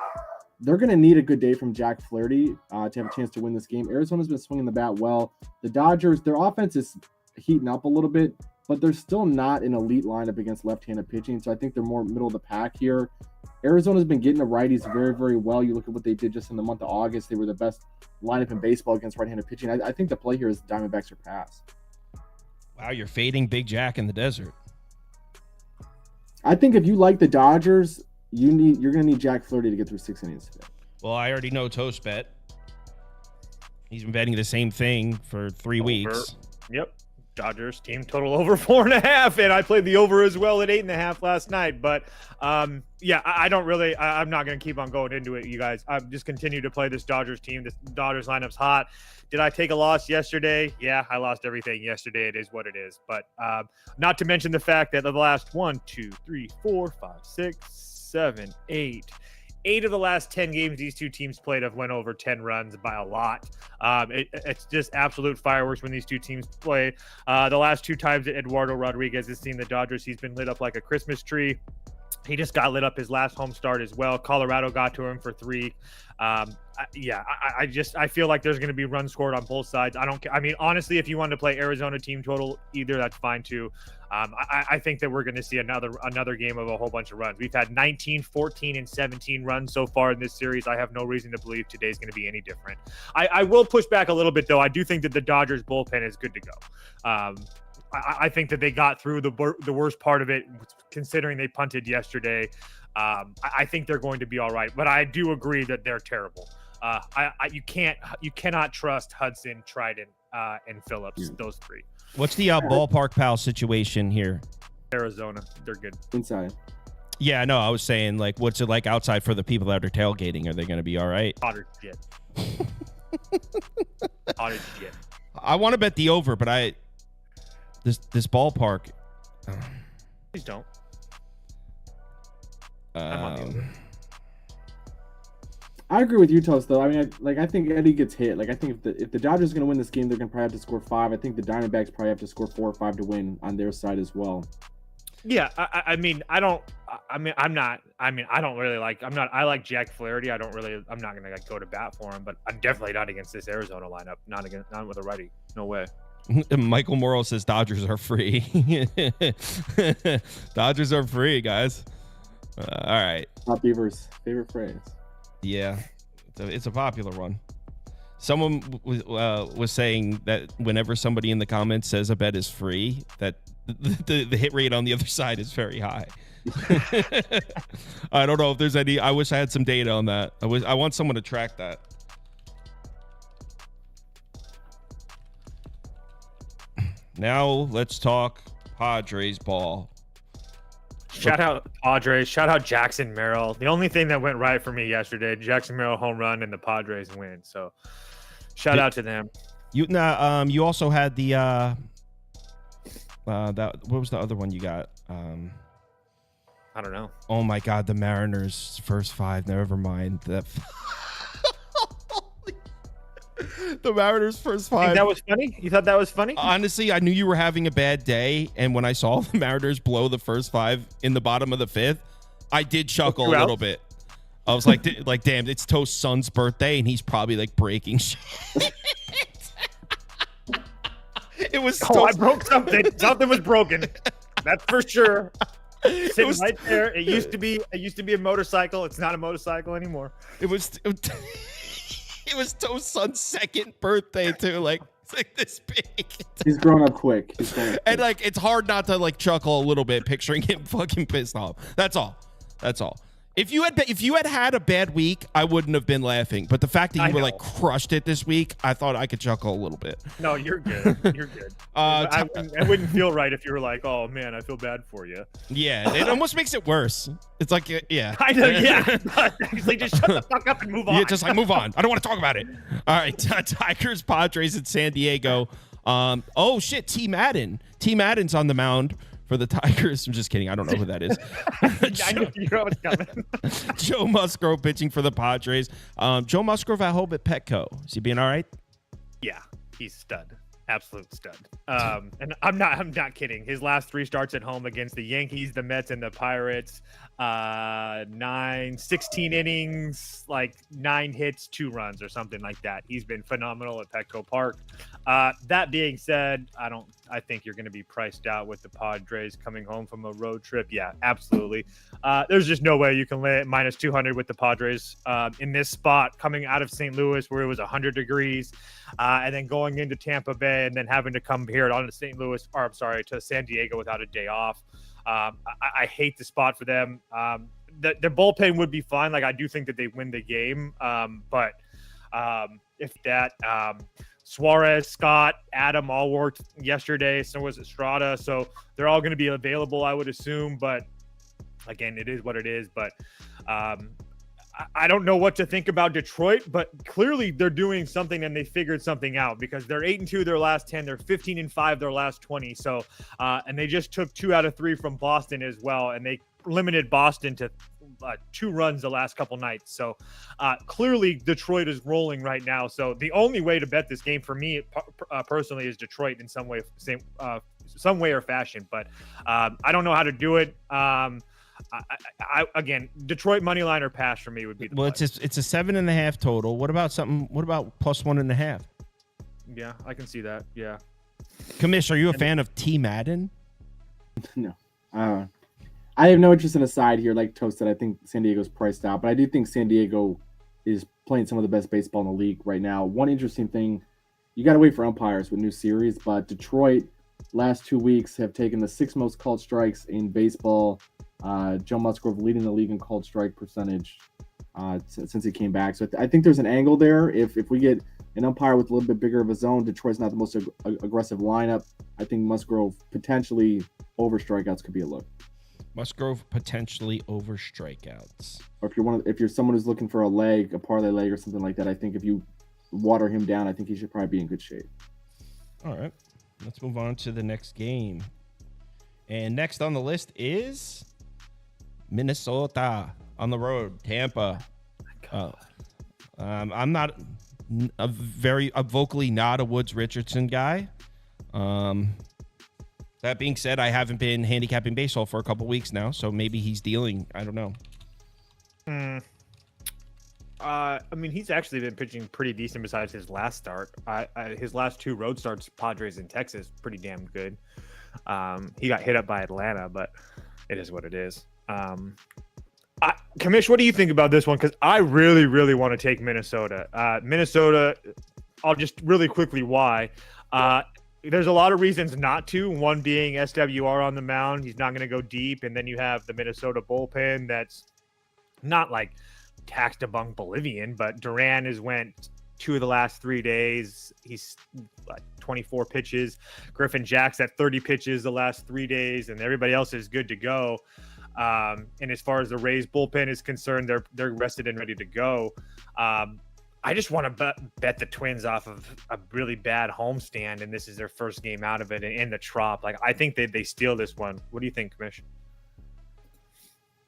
They're going to need a good day from Jack Flaherty to have a chance to win this game. Arizona's been swinging the bat well. The Dodgers, their offense is heating up a little bit, but they're still not an elite lineup against left-handed pitching, so I think they're more middle of the pack here. Arizona's been getting the righties very, very well. You look at what they did just in the month of August. They were the best lineup in baseball against right-handed pitching. I think the play here is the Diamondbacks are pass. Wow, you're fading Big Jack in the desert. I think if you like the Dodgers, you're going to need Jack Flaherty to get through 6 innings today. Well, I already know Toast bet. He's been betting the same thing for 3 weeks. Yep. Dodgers team total over 4.5, and I played the over as well at 8.5 last night. But yeah, I don't really. I'm not going to keep on going into it, you guys. I'm just continue to play this Dodgers team. This Dodgers lineup's hot. Did I take a loss yesterday? Yeah, I lost everything yesterday. It is what it is. But not to mention the fact that the last 1, 2, 3, 4, 5, 6, 7, 8 of the last 10 games these two teams played have went over 10 runs by a lot. It's just absolute fireworks when these two teams play. The last 2 times that Eduardo Rodriguez has seen the Dodgers, he's been lit up like a Christmas tree. He just got lit up his last home start as well. Colorado got to him for 3. I feel like there's going to be runs scored on both sides. I don't care. I mean, honestly, if you want to play Arizona team total either, that's fine too. I think that we're going to see another game of a whole bunch of runs. We've had 19, 14, and 17 runs so far in this series. I have no reason to believe today's going to be any different. I will push back a little bit, though. I do think that the Dodgers bullpen is good to go. I think that they got through the worst part of it, considering they punted yesterday. I think they're going to be all right, but I do agree that they're terrible. You cannot trust Hudson, Trinan, and Phillips. Those 3. What's the ballpark pal situation here? Arizona, they're good inside. Yeah, no, I was saying, like, what's it like outside for the people that are tailgating? Are they going to be all right? Hotter shit. Hotter shit. I want to bet the over, but this ballpark. Please don't. I agree with you, Toast, though. I mean, I think Eddie gets hit. Like, I think if the Dodgers are going to win this game, they're going to probably have to score 5. I think the Diamondbacks probably have to score 4 or 5 to win on their side as well. Yeah, I like Jack Flaherty. I'm not going to go to bat for him, but I'm definitely not against this Arizona lineup. Not with a righty. No way. Michael Morrow says Dodgers are free. Dodgers are free, guys. All right. Top Beaver's favorite phrase. Yeah, it's a popular one. Someone was saying that whenever somebody in the comments says a bet is free, that the hit rate on the other side is very high. I don't know if there's any. I wish I had some data on that. I want someone to track that. Now let's talk Padres ball. Shout out Padres. Shout out Jackson Merrill. The only thing that went right for me yesterday, Jackson Merrill home run and the Padres win. So shout out to them. You also had the what was the other one you got? I don't know. Oh my God, the Mariners first 5. Never mind that. The Mariners first 5. That was funny? You thought that was funny? Honestly, I knew you were having a bad day, and when I saw the Mariners blow the first 5 in the bottom of the 5th, I did chuckle a little bit. I was like, damn, it's Toast's son's birthday, and he's probably like breaking shit. It was. I broke something. Something was broken. That's for sure. Sitting right there. It used to be a motorcycle. It's not a motorcycle anymore. It was Toast's son's 2nd birthday too. Like, it's like this big. He's grown up quick. And like, it's hard not to like chuckle a little bit picturing him fucking pissed off. That's all. If you had a bad week, I wouldn't have been laughing. But the fact that you were like crushed it this week, I thought I could chuckle a little bit. No, you're good. You're good. I wouldn't feel right if you were like, "Oh man, I feel bad for you." Yeah, it almost makes it worse. It's like, yeah, kind of, yeah. Actually, just shut the fuck up and move on. Yeah, just like move on. I don't want to talk about it. All right, Tigers, Padres in San Diego. Oh shit, T Madden's on the mound for the Tigers. I'm just kidding. I don't know who that is. I knew you know what's coming. Joe Musgrove pitching for the Padres. Joe Musgrove at home at Petco. Is he being all right? Yeah, he's stud. Absolute stud. And I'm not kidding. His last 3 starts at home against the Yankees, the Mets, and the Pirates, 16 innings, like 9 hits, 2 runs or something like that. He's been phenomenal at Petco Park. That being said, I think you're going to be priced out with the Padres coming home from a road trip. Yeah, absolutely. There's just no way you can lay minus 200 with the Padres in this spot coming out of St. Louis where it was 100 degrees and then going into Tampa Bay and then having to come here to San Diego without a day off. I hate the spot for them. Their bullpen would be fine. Like, I do think that they win the game. But if that, Suarez, Scott, Adam all worked yesterday. So was Estrada. So they're all going to be available, I would assume. But again, it is what it is. But I don't know what to think about Detroit, but clearly they're doing something and they figured something out because they're 8-2 their last 10, they're 15-5 their last 20. So, and they just took 2 out of 3 from Boston as well, and they limited Boston to 2 runs the last couple nights. So, clearly Detroit is rolling right now. So the only way to bet this game for me personally is Detroit in some way or fashion. But I don't know how to do it. Again, Detroit money line or pass for me would be the play. It's a 7.5 total. What about plus 1.5? Yeah, I can see that. Yeah. Commish, are you a fan of T Madden? No. I have no interest in a side here. Like Toast said, I think San Diego's priced out, but I do think San Diego is playing some of the best baseball in the league right now. One interesting thing, you got to wait for umpires with new series, but Detroit last 2 weeks have taken the 6th most called strikes in baseball. Joe Musgrove leading the league in called strike percentage since he came back. So I think there's an angle there. If we get an umpire with a little bit bigger of a zone, Detroit's not the most aggressive lineup. I think Musgrove potentially over strikeouts could be a look. Musgrove potentially over strikeouts. Or if you're someone who's looking for a parlay leg or something like that, I think if you water him down, I think he should probably be in good shape. All right, let's move on to the next game. And next on the list is Minnesota on the road, Tampa. I'm not vocally not a Woods Richardson guy. That being said, I haven't been handicapping baseball for a couple weeks now, so maybe he's dealing. I don't know. I mean, he's actually been pitching pretty decent besides his last start. His last 2 road starts, Padres in Texas, pretty damn good. He got hit up by Atlanta, but it is what it is. Commish, what do you think about this one? Because I really, really want to take Minnesota. I'll just really quickly why. There's a lot of reasons not to. One being SWR on the mound. He's not going to go deep. And then you have the Minnesota bullpen that's not like taxed among Bolivian, but Duran has went 2 of the last 3 days. He's like 24 pitches. Griffin Jack's at 30 pitches the last 3 days, and everybody else is good to go. And as far as the Rays bullpen is concerned, they're rested and ready to go. I just want to bet the Twins off of a really bad homestand, and this is their first game out of it in the Trop. Like, I think they steal this one. What do you think, Commish?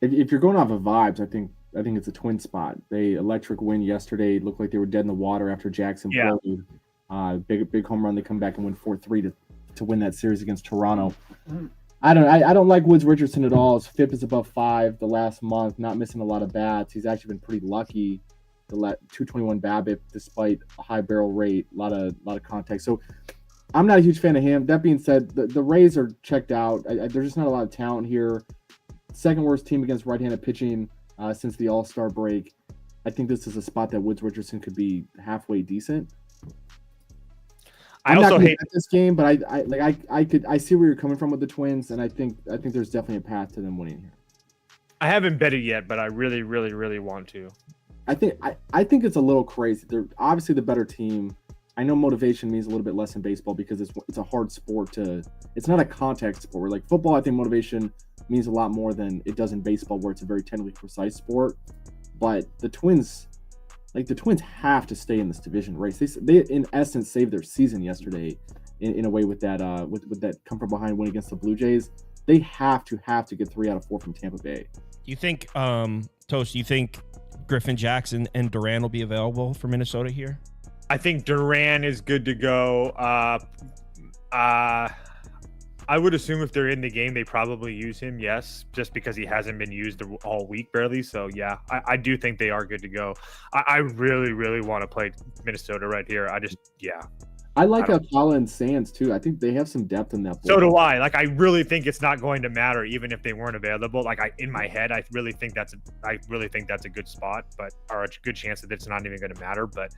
If you're going off of vibes, I think it's a Twin spot. They electric win yesterday. It looked like they were dead in the water after Jackson folded. Big home run. They come back and win 4-3 to win that series against Toronto. I don't like Woods Richardson at all. His FIP is above 5 the last month. Not missing a lot of bats. He's actually been pretty lucky. The 221 BABIP despite a high barrel rate, a lot of contact. So I'm not a huge fan of him. That being said, the Rays are checked out. There's just not a lot of talent here. Second worst team against right-handed pitching since the All-Star break. I think this is a spot that Woods Richardson could be halfway decent. I'm also not hate this game, but I see where you're coming from with the Twins, and I think there's definitely a path to them winning here. I haven't bet it yet, but I really, really, really want to. I think it's a little crazy. They're obviously the better team. I know motivation means a little bit less in baseball because it's a hard sport it's not a contact sport. Like football, I think motivation means a lot more than it does in baseball, where it's a very technically precise sport. But the Twins have to stay in this division race. They in essence saved their season yesterday in a way with that with that come from behind win against the Blue Jays. They have to get 3 out of 4 from Tampa Bay. You think, Toast, you think Griffin Jackson and Duran will be available for Minnesota here? I think Duran is good to go. I would assume if they're in the game, they probably use him, yes, just because he hasn't been used all week barely. So, yeah, I do think they are good to go. I really, really want to play Minnesota right here. I like Alcala and Sands, too. I think they have some depth in that. So do I. Like, I really think it's not going to matter, even if they weren't available. Like, in my head, I really think that's a good spot, or a good chance that it's not even going to matter. But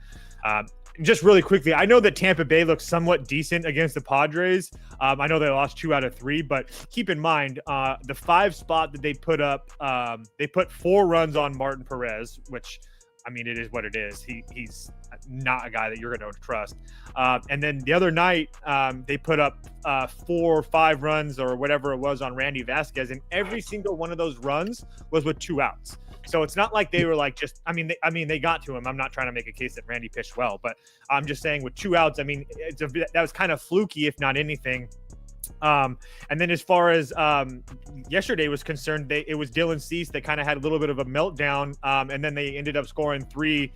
just really quickly, I know that Tampa Bay looks somewhat decent against the Padres. I know they lost 2 out of 3, but keep in mind the 5 spot that they put up, they put 4 runs on Martin Perez, which, I mean, it is what it is. He's not a guy that you're going to trust. And then the other night, they put up 4 or 5 runs or whatever it was on Randy Vasquez, and every single one of those runs was with 2 outs. So it's not like they were like they got to him. I'm not trying to make a case that Randy pitched well, but I'm just saying with 2 outs, I mean, that was kind of fluky, if not anything. And then as far as yesterday was concerned, it was Dylan Cease that kind of had a little bit of a meltdown, and then they ended up scoring 3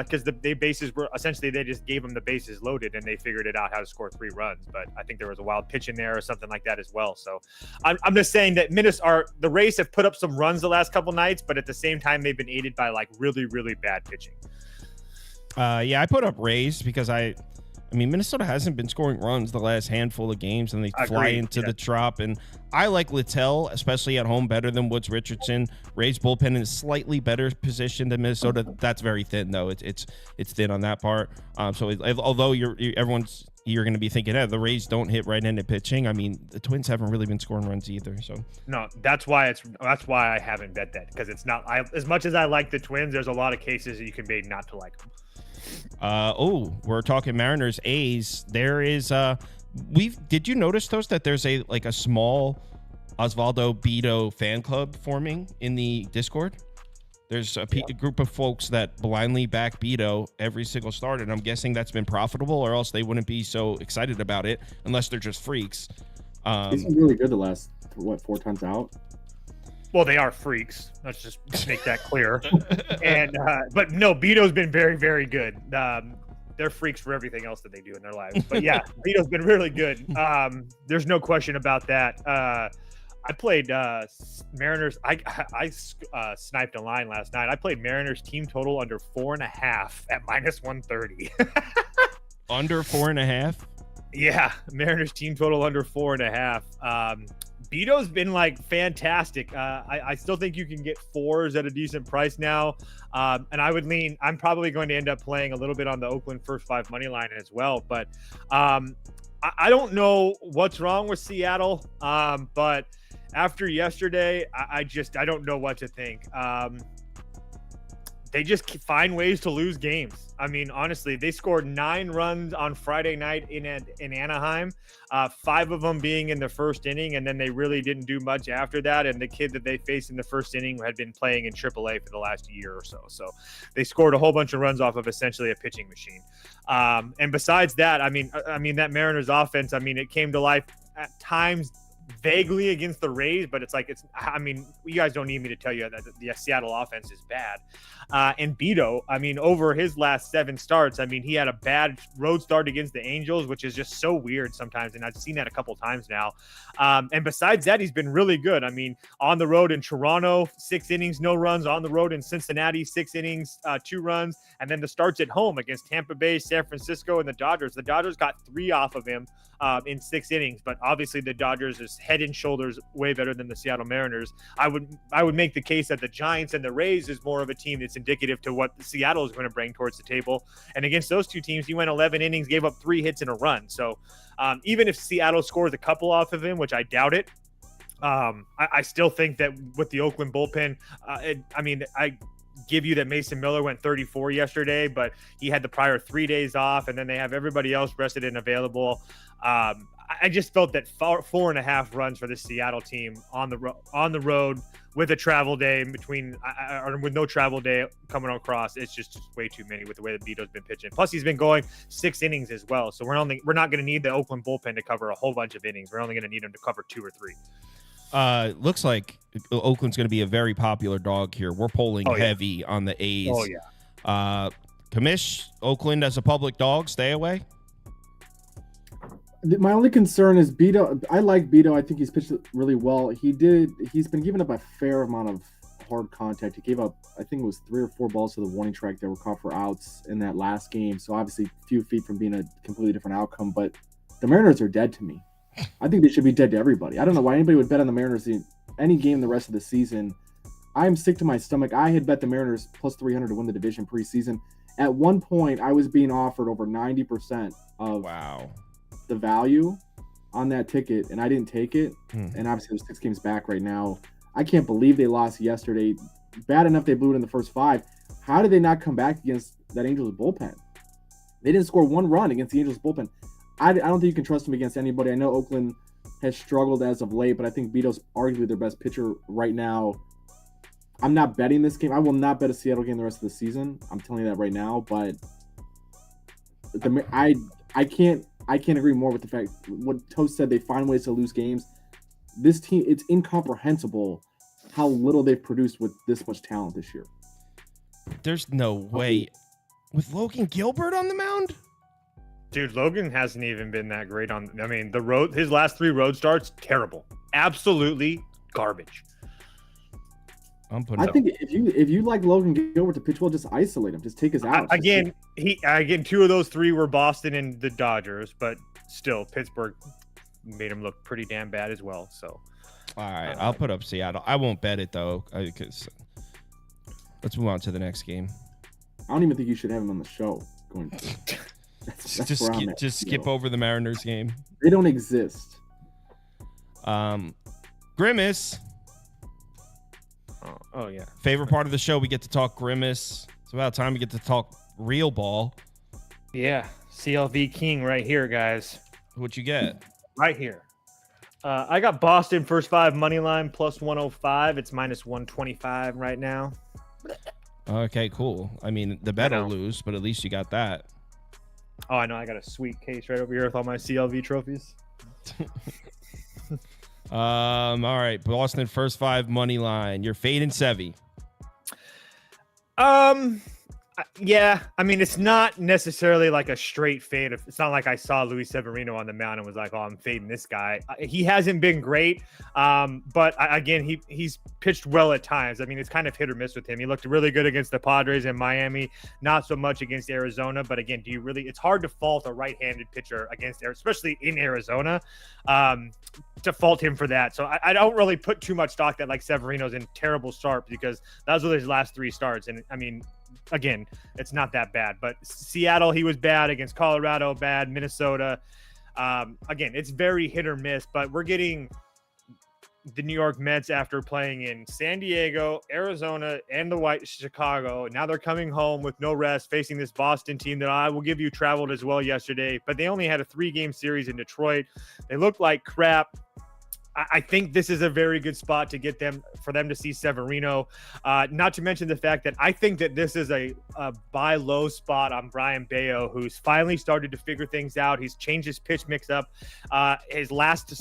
because the bases were essentially, they just gave them the bases loaded and they figured it out how to score 3 runs. But I think there was a wild pitch in there or something like that as well. So I'm just saying that the Rays have put up some runs the last couple nights, but at the same time they've been aided by like really, really bad pitching. Yeah, I put up Rays because I mean, Minnesota hasn't been scoring runs the last handful of games, and they fly into the trop. And I like Littell, especially at home, better than Woods Richardson. Ray's bullpen is slightly better positioned than Minnesota. That's very thin, though. It's thin on that part. Although you're going to be thinking, the Rays don't hit right-handed pitching. I mean, the Twins haven't really been scoring runs either. So no, that's why I haven't bet that, because it's not. As much as I like the Twins, there's a lot of cases that you can make not to like them. We're talking Mariners A's. There is did you notice, Toast, that there's a small Osvaldo Bido fan club forming in the Discord? There's a group of folks that blindly back Bido every single start, and I'm guessing that's been profitable, or else they wouldn't be so excited about it unless they're just freaks. He's been really good the last 4 times out. Well, they are freaks. Let's just make that clear. But no, Bito's been very, very good. They're freaks for everything else that they do in their lives. But yeah, Bito's been really good. There's no question about that. I played Mariners. I sniped a line last night. I played Mariners team total under 4.5 at -130. Under 4.5? Yeah, Mariners team total under 4.5. Bito's been like fantastic. I still think you can get 4s at a decent price now. And I would lean, I'm probably going to end up playing a little bit on the Oakland first 5 money line as well. But I don't know what's wrong with Seattle. But after yesterday, I don't know what to think. They just find ways to lose games. I mean, honestly, they scored 9 runs on Friday night in Anaheim, 5 of them being in the first inning, and then they really didn't do much after that. And the kid that they faced in the first inning had been playing in AAA for the last year or so. So they scored a whole bunch of runs off of essentially a pitching machine. And besides that, I mean that Mariners offense, I mean, it came to life at times vaguely against the Rays, but you guys don't need me to tell you that the Seattle offense is bad. And Bito, I mean, over his last 7 starts, I mean, he had a bad road start against the Angels, which is just so weird sometimes. And I've seen that a couple times now. And besides that, he's been really good. I mean, on the road in Toronto, 6 innings, no runs. On the road in Cincinnati, 6 innings, 2 runs. And then the starts at home against Tampa Bay, San Francisco, and the Dodgers. The Dodgers got 3 off of him in 6 innings, but obviously the Dodgers is head and shoulders way better than the Seattle Mariners. I would make the case that the Giants and the Rays is more of a team that's indicative to what Seattle is going to bring towards the table. And against those 2 teams, he went 11 innings, gave up 3 hits and a run. So even if Seattle scores a couple off of him, which I doubt it, I still think that with the Oakland bullpen, I give you that Mason Miller went 34 yesterday, but he had the prior 3 days off, and then they have everybody else rested and available. I just felt that 4.5 runs for the Seattle team on the road with a travel day in between, or with no travel day coming across, it's just way too many with the way that Vito's been pitching. Plus, he's been going 6 innings as well, so we're not going to need the Oakland bullpen to cover a whole bunch of innings. We're only going to need him to cover 2 or 3. Looks like Oakland's going to be a very popular dog here. We're polling heavy on the A's. Oh yeah. Commish, Oakland as a public dog, stay away. My only concern is Beto. I like Beto. I think he's pitched really well. He's been giving up a fair amount of hard contact. He gave up, I think it was 3 or 4 balls to the warning track that were caught for outs in that last game. So obviously a few feet from being a completely different outcome. But the Mariners are dead to me. I think they should be dead to everybody. I don't know why anybody would bet on the Mariners in any game the rest of the season. I'm sick to my stomach. I had bet the Mariners plus 300 to win the division preseason. At one point, I was being offered over 90% of the value on that ticket, and I didn't take it. And obviously, there's 6 games back right now. I can't believe they lost yesterday. Bad enough they blew it in the first 5. How did they not come back against that Angels bullpen? They didn't score 1 run against the Angels bullpen. I don't think you can trust them against anybody. I know Oakland has struggled as of late, but I think Vito's arguably their best pitcher right now. I'm not betting this game. I will not bet a Seattle game the rest of the season. I'm telling you that right now. But I can't agree more with the fact what Toast said. They find ways to lose games. This team, it's incomprehensible how little they've produced with this much talent this year. There's no way with Logan Gilbert on the mound. Dude, Logan hasn't even been that great on. I mean, his last 3 road starts, terrible, absolutely garbage. I think if you like Logan Gilbert to pitch well, just isolate him, just take his outs. Again, 2 of those 3 were Boston and the Dodgers, but still, Pittsburgh made him look pretty damn bad as well. So, all right, I'll put up Seattle. I won't bet it though, because let's move on to the next game. I don't even think you should have him on the show. Just skip over the Mariners game. They don't exist. Grimace. Oh yeah. Favorite part of the show, we get to talk Grimace. It's about time we get to talk real ball. Yeah, CLV King right here, guys. What you get? Right here. I got Boston first 5 money line plus 105. It's minus 125 right now. Okay, cool. I mean, the bet will lose, but at least you got that. Oh, I know. I got a sweet case right over here with all my CLV trophies. All right, Boston first 5 money line. You're fading Sevy. Yeah, I mean, it's not necessarily like a straight fade. It's not like I saw Luis Severino on the mound and was like, oh, I'm fading this guy. He hasn't been great, but again, he's pitched well at times. I mean, it's kind of hit or miss with him. He looked really good against the Padres and Miami, not so much against Arizona. But again, it's hard to fault a right-handed pitcher against, especially in Arizona, to fault him for that. So I don't really put too much stock that like Severino's in terrible start, because those were his last 3 starts. And I mean, again, it's not that bad, but Seattle, he was bad against Colorado, bad Minnesota. Again, it's very hit or miss, but we're getting the New York Mets after playing in San Diego, Arizona, and the White Chicago. Now they're coming home with no rest, facing this Boston team that I will give you traveled as well yesterday, but they only had a 3-game series in Detroit. They looked like crap. I think this is a very good spot to get them, for them to see Severino. Not to mention the fact that I think that this is a buy low spot on Brian Bayo, who's finally started to figure things out. He's changed his pitch mix up. His last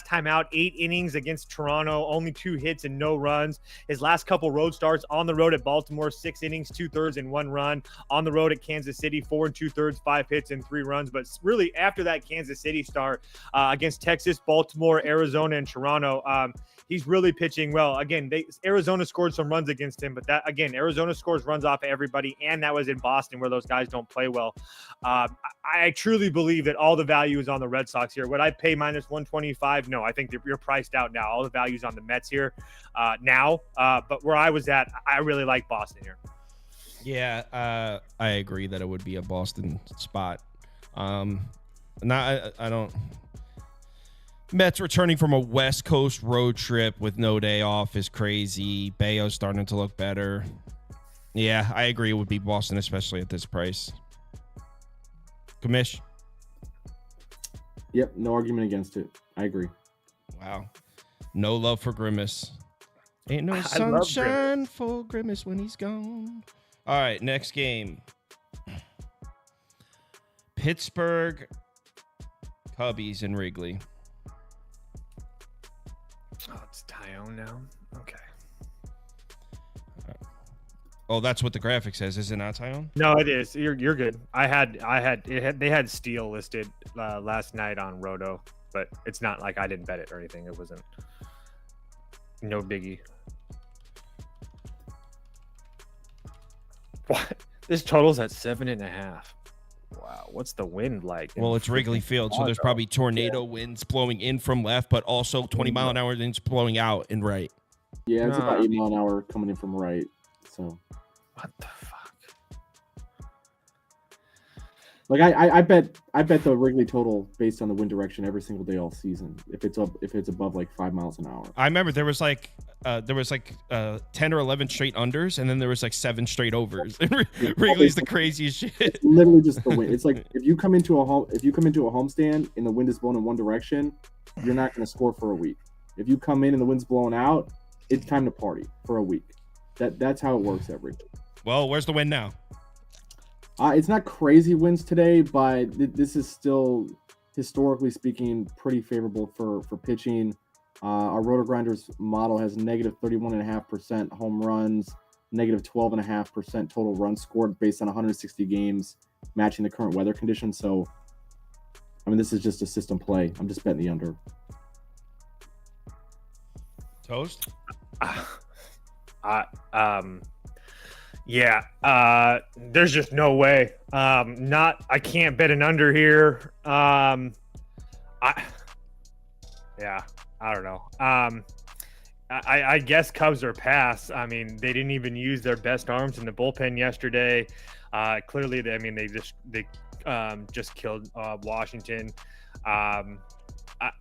time out, 8 innings against Toronto, only 2 hits and no runs. His last couple road starts on the road at Baltimore, 6 innings, 2/3 and 1 run. On the road at Kansas City, 4 2/3, 5 hits and 3 runs. But really, after that Kansas City start against Texas, Baltimore, Arizona, and Toronto, he's really pitching well. Again, Arizona scored some runs against him, but that, again, Arizona scores runs off of everybody, and that was in Boston, where those guys don't play well. I truly believe that all the value is on the Red Sox here. Would I pay minus 125? No, I think that you're priced out now. All the value's on the Mets here now, but where I was at, I really like Boston here. Yeah, I agree that it would be a Boston spot. I don't. Mets returning from a West Coast road trip with no day off is crazy. Bayo's starting to look better. Yeah, I agree. It would be Boston, especially at this price. Commish? Yep, no argument against it. I agree. Wow. No love for Grimace. Ain't no I love sunshine for Grimace when he's gone. All right, next game. Pittsburgh Cubbies in Wrigley. Oh, it's Tyone now. Okay. Oh, that's what the graphic says. Is it not Tyone? No, it is. You're good. They had Steele listed last night on Roto, but it's not like I didn't bet it or anything. It wasn't no biggie. What? This total's at 7.5. Wow, what's the wind like? Well, it's Wrigley Field, so there's probably tornado winds blowing in from left, but also 20-mile-an-hour winds blowing out and right. Yeah, it's about 8 mile an hour coming in from right. So What the fuck? like I bet the Wrigley total based on the wind direction every single day all season. If it's above like 5 miles an hour. I remember there was like 10 or 11 straight unders, and then there was like 7 straight overs. Wrigley's the craziest shit. It's literally just the wind. It's like if you come into a homestand and the wind is blowing in one direction, you're not going to score for a week. If you come in and the wind's blowing out, it's time to party for a week. That's how it works at Wrigley. Well, where's the wind now? It's not crazy winds today, but this is still, historically speaking, pretty favorable for pitching. Our Roto Grinders model has negative 31.5% home runs, negative 12.5% total runs scored based on 160 games, matching the current weather conditions. So, I mean, this is just a system play. I'm just betting the under. Toast? Yeah, there's just no way. I can't bet an under here. I don't know. I guess Cubs are pass. I mean, they didn't even use their best arms in the bullpen yesterday. Clearly, they just killed Washington.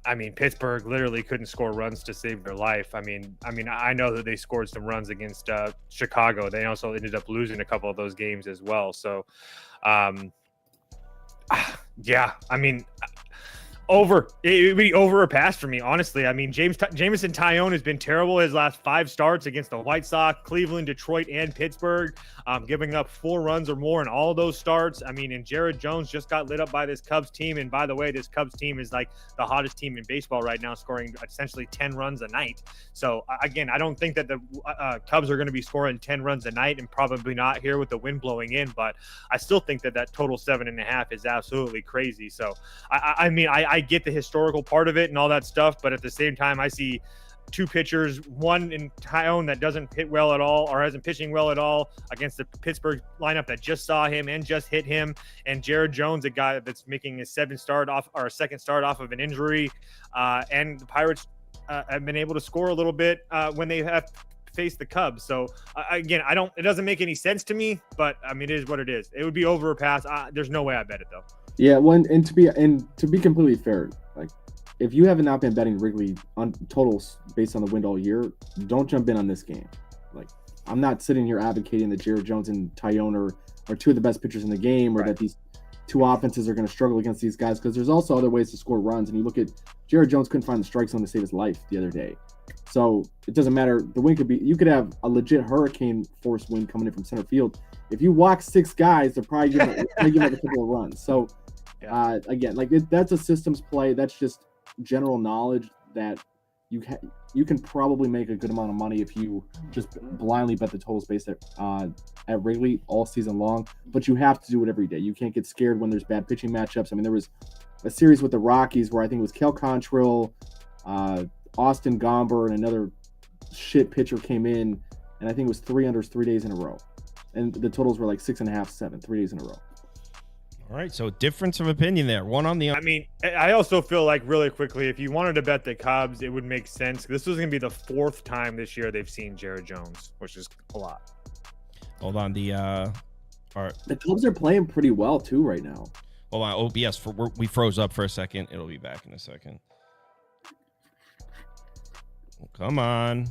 I mean, Pittsburgh literally couldn't score runs to save their life. I mean, I know that they scored some runs against Chicago. They also ended up losing a couple of those games as well. So, yeah, I mean, over. It would be over or pass for me, honestly. I mean, Jameson Tyone has been terrible his last 5 starts against the White Sox, Cleveland, Detroit, and Pittsburgh, giving up 4 runs or more in all of those starts. I mean, and Jared Jones just got lit up by this Cubs team. And by the way, this Cubs team is like the hottest team in baseball right now, scoring essentially 10 runs a night. So again, I don't think that the Cubs are going to be scoring 10 runs a night, and probably not here with the wind blowing in. But I still think that total 7.5 is absolutely crazy. So I get the historical part of it and all that stuff, but at the same time, I see 2 pitchers, one in Tyone that doesn't hit well at all or hasn't pitching well at all against the Pittsburgh lineup that just saw him and just hit him, and Jared Jones, a guy that's making his 2nd start off of an injury, and the Pirates have been able to score a little bit when they have faced the Cubs. So again, it doesn't make any sense to me, but I mean, it is what it is. It would be over or pass. There's no way I bet it though. Yeah, and to be completely fair, like if you have not been betting Wrigley on totals based on the wind all year, don't jump in on this game. Like, I'm not sitting here advocating that Jared Jones and Tyone are 2 of the best pitchers in the game, or right, that these 2 offenses are going to struggle against these guys, because there's also other ways to score runs. And you look at Jared Jones couldn't find the strike zone to save his life the other day. So it doesn't matter. The wind you could have a legit hurricane force wind coming in from center field. If you walk 6 guys, they're probably going to give up a couple of runs. So again, like that's a systems play. That's just general knowledge that you can probably make a good amount of money if you just blindly bet the totals based at Wrigley all season long. But you have to do it every day. You can't get scared when there's bad pitching matchups. I mean, there was a series with the Rockies where I think it was Kel Quantrill, Austin Gomber, and another shit pitcher came in, and I think it was 3 unders 3 days in a row, and the totals were like 6.5, 7, 3 days in a row. All right, so difference of opinion there. One on the. I mean, I also feel like really quickly, if you wanted to bet the Cubs, it would make sense. This was going to be the 4th time this year they've seen Jared Jones, which is a lot. Hold on, the Cubs are playing pretty well too right now. Hold on, OBS we froze up for a second. It'll be back in a second. Come on.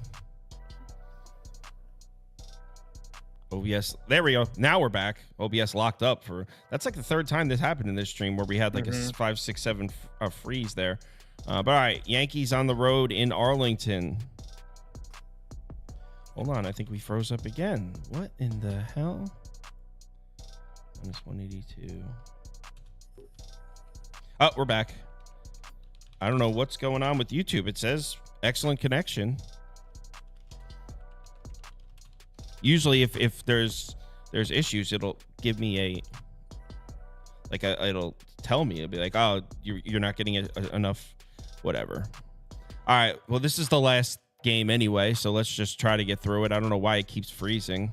OBS. There we go. Now we're back. OBS locked up for. That's like the third time this happened in this stream where we had like a 5, 6, 7 freeze there. But all right, Yankees on the road in Arlington. Hold on, I think we froze up again. What in the hell? -182. Oh, we're back. I don't know what's going on with YouTube. It says excellent connection. Usually, if there's issues, it'll give me it'll tell me. It'll be like, oh, you're not getting enough, whatever. All right. Well, this is the last game anyway, so let's just try to get through it. I don't know why it keeps freezing.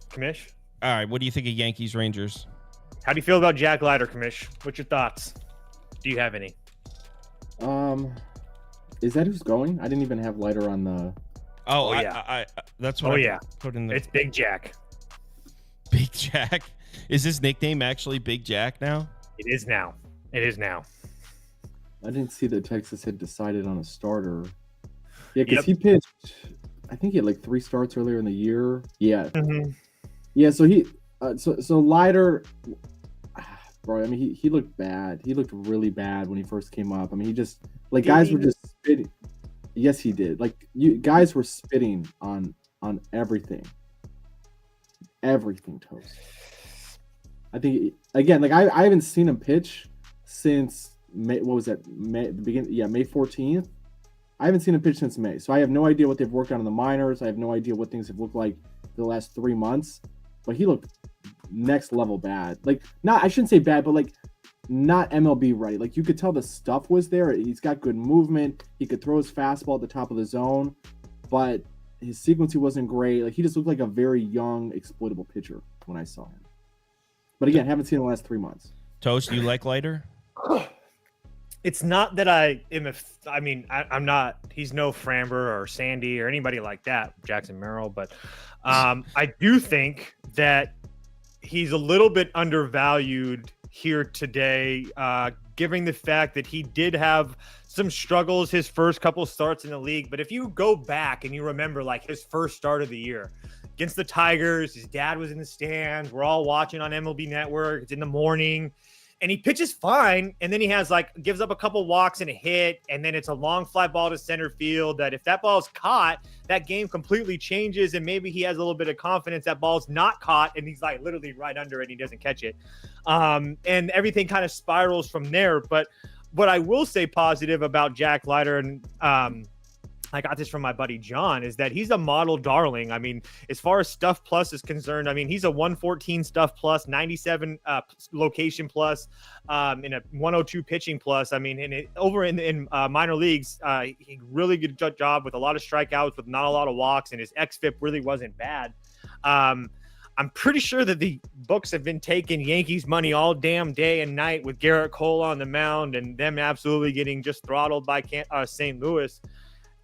Commish? All right, what do you think of Yankees Rangers? How do you feel about Jack Leiter, Commish? What's your thoughts? Do you have any? Is that who's going? I didn't even have Leiter on the. Oh, yeah. I that's what. I put in the. It's Big Jack. Big Jack. Is his nickname actually Big Jack now? It is now. I didn't see that Texas had decided on a starter. Yeah, because he pitched. I think he had like 3 starts earlier in the year. Yeah. Mm-hmm. Yeah. So he. So Leiter. Bro, I mean, he looked bad. He looked really bad when he first came up. I mean, he just guys were just spitting. Yes, he did. Like guys were spitting on everything. Everything, Toast. I think again, like I haven't seen him pitch since May. What was that? May the beginning? Yeah, May 14th. I haven't seen him pitch since May, so I have no idea what they've worked on in the minors. I have no idea what things have looked like the last 3 months. But he looked next level bad. Like I shouldn't say bad, but like not MLB ready. Like you could tell the stuff was there. He's got good movement. He could throw his fastball at the top of the zone, but his sequencing wasn't great. Like he just looked like a very young, exploitable pitcher when I saw him. But again, haven't seen him the last 3 months. Toast, do you like Leiter? It's not that I am. I'm not. He's no Framber or Sandy or anybody like that, Jackson Merrill. But I do think that he's a little bit undervalued here today, given the fact that he did have some struggles his first couple starts in the league. But if you go back and you remember, like his first start of the year against the Tigers, his dad was in the stands. We're all watching on MLB Network. It's in the morning. And he pitches fine, and then he gives up a couple walks and a hit, and then it's a long fly ball to center field that if that ball's caught, that game completely changes, and maybe he has a little bit of confidence that ball's not caught, and he's like literally right under it, and he doesn't catch it. And everything kind of spirals from there. But what I will say positive about Jack Leiter, and I got this from my buddy John, is that he's a model darling. I mean, as far as stuff plus is concerned, I mean, he's a 114 stuff plus, 97 location plus, in a 102 pitching plus. I mean, over in minor leagues, he really good job with a lot of strikeouts, with not a lot of walks, and his xFIP really wasn't bad. I'm pretty sure that the books have been taking Yankees money all damn day and night with Garrett Cole on the mound and them absolutely getting just throttled by St. Louis.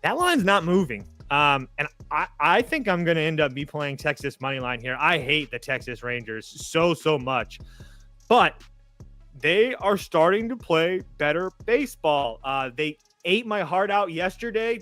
That line's not moving. And I think I'm going to end up playing Texas money line here. I hate the Texas Rangers so much, but they are starting to play better baseball. They ate my heart out yesterday.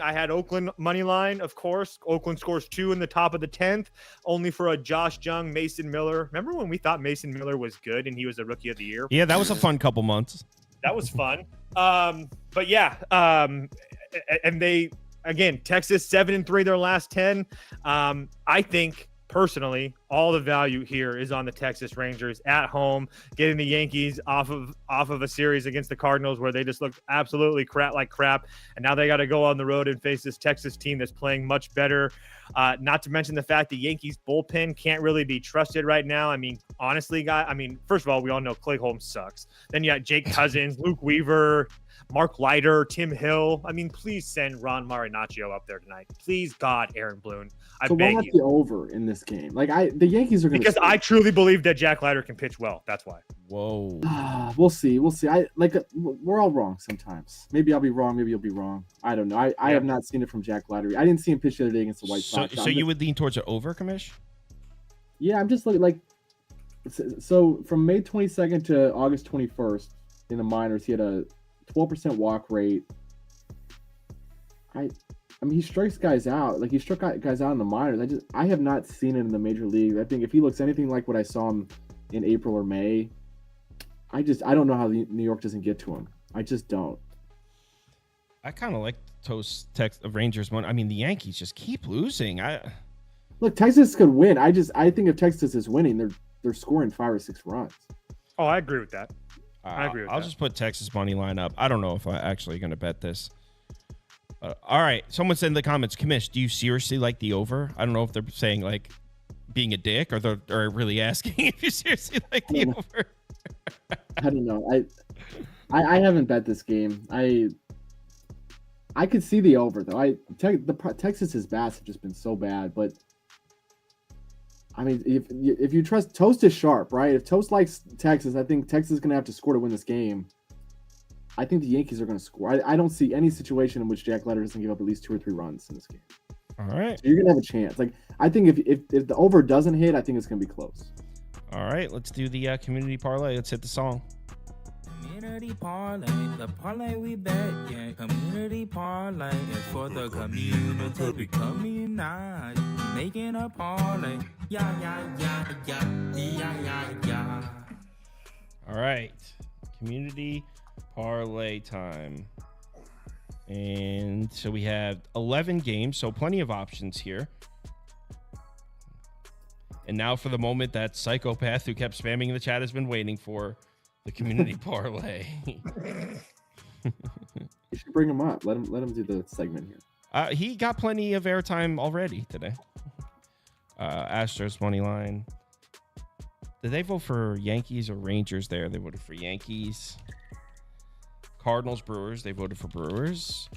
I had Oakland money line, of course. Oakland scores 2 in the top of the 10th, only for a Josh Jung, Mason Miller. Remember when we thought Mason Miller was good and he was a rookie of the year? Yeah, that was a fun couple months. That was fun. But yeah, and they, again, Texas 7-3 their last 10. I think personally, all the value here is on the Texas Rangers at home, getting the Yankees off of a series against the Cardinals where they just looked absolutely crap. And now they got to go on the road and face this Texas team that's playing much better. Not to mention the fact the Yankees bullpen can't really be trusted right now. I mean, honestly, first of all, we all know Clay Holmes sucks. Then you got Jake Cousins, Luke Weaver, Mark Leiter, Tim Hill. I mean, please send Ron Marinaccio up there tonight. Please, God, Aaron Boone. I beg you. The over in this game. Like the Yankees are going to. Because I truly believe that Jack Leiter can pitch well. That's why. Whoa. We'll see. We're all wrong sometimes. Maybe I'll be wrong. Maybe you'll be wrong. I don't know. I have not seen it from Jack Leiter. I didn't see him pitch the other day against the White Sox. So you would lean towards an over, Commish? Yeah, I'm just looking so from May 22nd to August 21st in the minors, he had a 12% walk rate. I mean, he strikes guys out. Like he struck guys out in the minors. I have not seen it in the major league. I think if he looks anything like what I saw him in April or May, I don't know how New York doesn't get to him. I just don't. I kind of like Toast Rangers one. I mean, the Yankees just keep losing. Look, Texas could win. I think if Texas is winning, they're scoring 5 or 6 runs. Oh, I agree with that. I agree with that. I'll just put Texas money line up. I don't know if I'm actually going to bet this. All right. Someone said in the comments, Commish, do you seriously like the over? I don't know if they're saying like being a dick or they're really asking if you seriously like the over. I don't know. I haven't bet this game. I could see the over though. Texas's bats have just been so bad, but I mean, if you trust Toast is sharp, right? If Toast likes Texas, I think Texas is going to have to score to win this game. I think the Yankees are going to score. I don't see any situation in which Jack Leiter doesn't give up at least 2 or 3 runs in this game. All right. So you're going to have a chance. Like I think if the over doesn't hit, I think it's going to be close. All right. Let's do the community parlay. Let's hit the song. Community parlay, the parlay we bet, yeah. Community parlay is for the community. We community, making a parlay. Yeah. All right. Community parlay time. And so we have 11 games, so plenty of options here. And now for the moment that psychopath who kept spamming in the chat has been waiting for. The community parlay. You should bring him up. Let him do the segment here. He got plenty of airtime already today. Astros money line. Did they vote for Yankees or Rangers there? They voted for Yankees. Cardinals, Brewers. They voted for Brewers.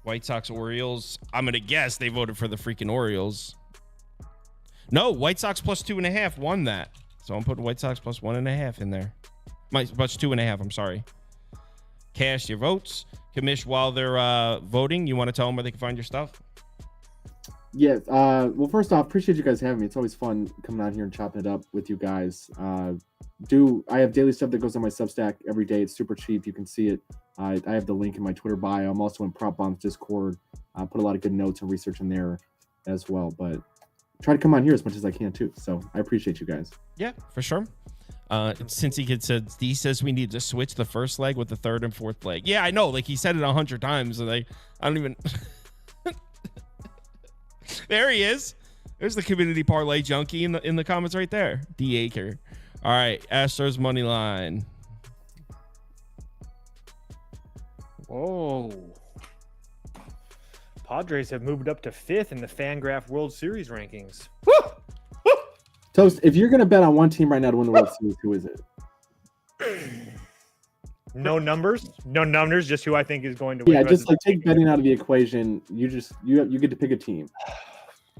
White Sox, Orioles. I'm going to guess they voted for the freaking Orioles. No, White Sox plus 2.5 won that. So I'm putting White Sox plus 1.5 in there. Plus 2.5, I'm sorry. Cast your votes. Commish, while they're voting, you want to tell them where they can find your stuff? Yes. Well, first off, appreciate you guys having me. It's always fun coming out here and chopping it up with you guys. I have daily stuff that goes on my Substack every day. It's super cheap. You can see it. I have the link in my Twitter bio. I'm also in Prop Bombs Discord. I put a lot of good notes and research in there as well. But try to come on here as much as I can too. So I appreciate you guys. Yeah, for sure. Since he says we need to switch the first leg with the third and fourth leg. Yeah, I know. Like he said it 100 times. And I don't even. There he is. There's the community parlay junkie in the comments right there. D Acre. All right, Astros money line. Whoa. Padres have moved up to 5th in the Fangraph World Series rankings. Woo! Woo! Toast, if you're going to bet on one team right now to win the World Series, who is it? No numbers, just who I think is going to win. Yeah, just like take betting out of the equation. You get to pick a team.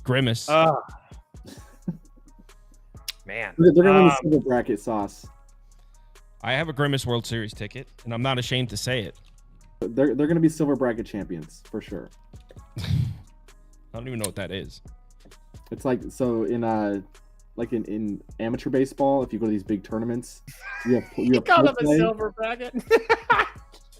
Grimace. Man. They're going to win the silver bracket sauce. I have a Grimace World Series ticket, and I'm not ashamed to say it. They're going to be silver bracket champions for sure. I don't even know what that is. It's like so in amateur baseball, if you go to these big tournaments, you call them a silver bracket.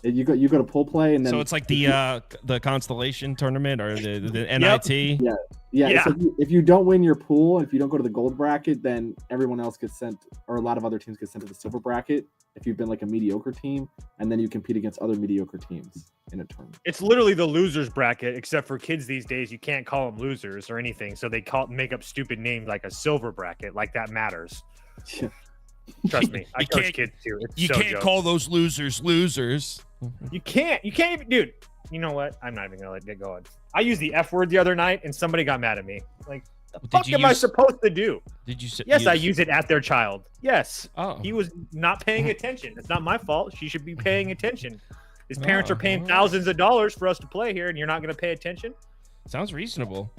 You go to pool play, and then so it's like the constellation tournament or the NIT. Yep. Yeah. So if you don't win your pool, if you don't go to the gold bracket, then everyone else gets sent, or a lot of other teams get sent to the silver bracket. If you've been like a mediocre team, and then you compete against other mediocre teams in a tournament. It's literally the losers bracket, except for kids these days, you can't call them losers or anything. So they make up stupid names like a silver bracket, like that matters. Trust me, I coach kids too. You can't call those losers. You can't even, dude. You know what? I'm not even gonna let it go on. I used the F word the other night, and somebody got mad at me. Like, the fuck am I supposed to do? Did you say? Yes, I use it at their child. Yes. Oh. He was not paying attention. It's not my fault. She should be paying attention. His parents are paying thousands of dollars for us to play here, and you're not going to pay attention? Sounds reasonable.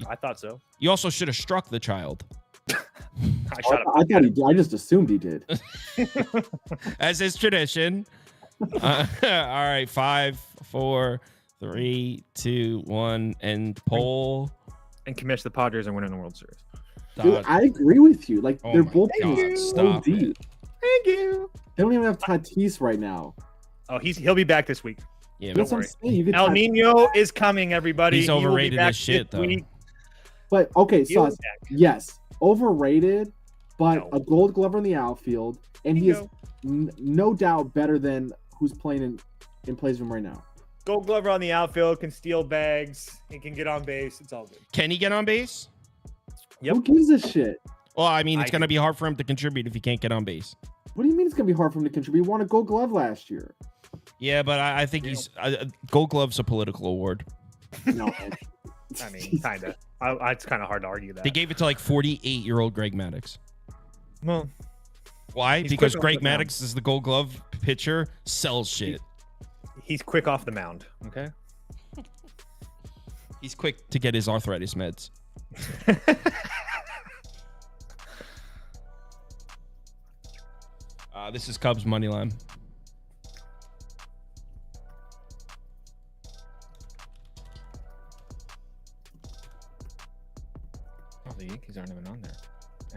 I thought so. You also should have struck the child. I just assumed he did. As is tradition. All right, 5, 4, 3, 2, 1, and poll. And Commish, the Padres are winning the World Series. Dude, I agree with you. Like they're both so deep. Thank you. They don't even have Tatis right now. Oh, he'll be back this week. Yeah, That's but what I'm saying. You could El try- Nino is coming, everybody. he's He will be overrated back as shit, this though. week. But okay, He will Sauce. be back. Yes, overrated, but No. a Gold Glover in the outfield, and he is Bingo. no doubt better than who's playing in plays room right now. Gold Glover on the outfield, can steal bags. He can get on base. It's all good. Can he get on base? Yep. Who gives a shit? Well, I mean, it's I going to do. be hard for him to contribute if he can't get on base. What do you mean it's gonna be hard for him to contribute? He won a Gold Glove last year. Yeah, but I think he's Gold Glove's a political award. No, man. I mean, kind of. It's kind of hard to argue that. They gave it to like 48-year-old Greg Maddux. Well, Why? He's Because quick off Greg the mound. Maddux is the Gold Glove pitcher, sells shit. he's quick off the mound. Okay. He's quick to get his arthritis meds. This is Cubs money line. Oh, the Yankees aren't even on there.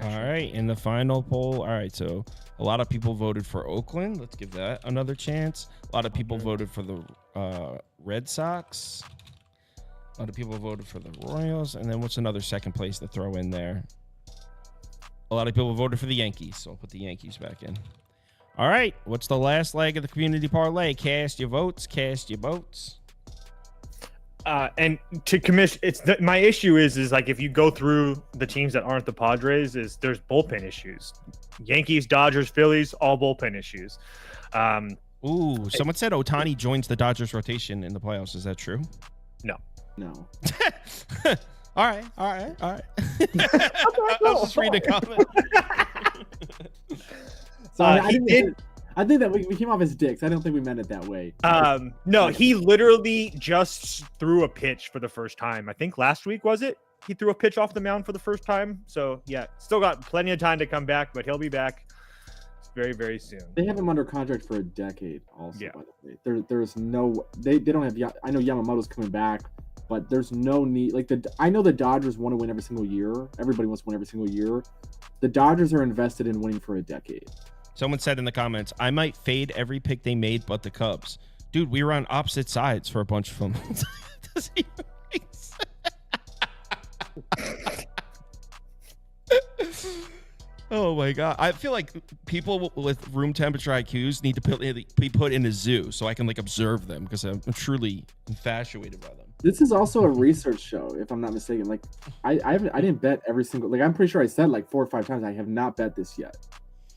All right, in the final poll. All right, so a lot of people voted for Oakland. Let's give that another chance. A lot of people voted for the Red Sox. A lot of people voted for the Royals. And then what's another second place to throw in there? A lot of people voted for the Yankees, so I'll put the Yankees back in. All right, what's the last leg of the community parlay? Cast your votes, cast your votes. And to Commish, my issue is like if you go through the teams that aren't the Padres, is there's bullpen issues. Yankees, Dodgers, Phillies, all bullpen issues. Ooh, someone said Ohtani joins the Dodgers rotation in the playoffs. Is that true? No. No. All right. I was just reading a comment. So He did. I think that we came off as dicks. I don't think we meant it that way. No, he literally just threw a pitch for the first time. I think last week, was it? He threw a pitch off the mound for the first time. So yeah, still got plenty of time to come back, but he'll be back very, very soon. They have him under contract for a decade. Also, Yeah. by the way, there's no they don't have. I know Yamamoto's coming back, but there's no need. Like I know the Dodgers want to win every single year. Everybody wants to win every single year. The Dodgers are invested in winning for a decade. Someone said in the comments, I might fade every pick they made but the Cubs. Dude, we were on opposite sides for a bunch of them. Doesn't even make sense. Oh my God. I feel like people with room temperature IQs need to be put in a zoo so I can like observe them because I'm truly infatuated by them. This is also a research show, if I'm not mistaken. Like I didn't bet every single. Like I'm pretty sure I said like 4 or 5 times I have not bet this yet.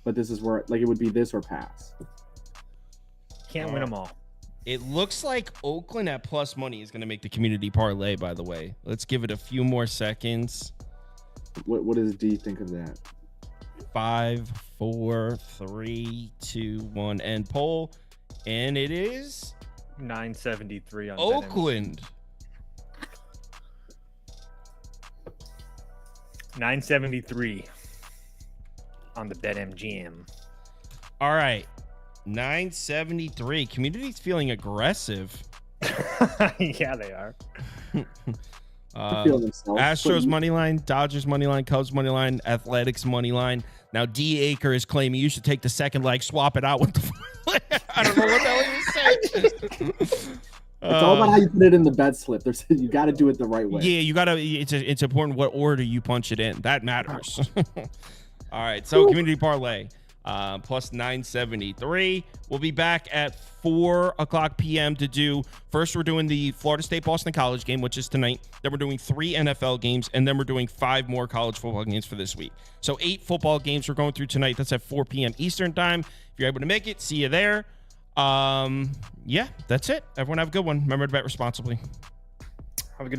But this is where like it would be this or pass. Can't win them all. It looks like Oakland at plus money is going to make the community parlay, by the way. Let's give it a few more seconds. What does D think of that? 5, 4, 3, 2, 1, end poll. And it is 973 on Oakland. 973 on the BetMGM. All right. 973. Community's feeling aggressive. Yeah, they are. They're feeling themselves. Astros But money line, Dodgers money line, Cubs money line, Athletics money line. Now D Acre is claiming you should take the second leg, swap it out with the. I don't know what the hell he was saying. It's all about how you put it in the bet slip. You got to do it the right way. Yeah, you gotta. It's important what order you punch it in. That matters. All right, so community parlay. Plus 973. We'll be back at 4:00 p.m. to do. First, we're doing the Florida State Boston College game, which is tonight. Then we're doing 3 NFL games, and then we're doing 5 more college football games for this week. So 8 football games we're going through tonight. That's at 4 p.m. Eastern time. If you're able to make it, see you there. Yeah, that's it. Everyone have a good one. Remember to bet responsibly. Have a good day.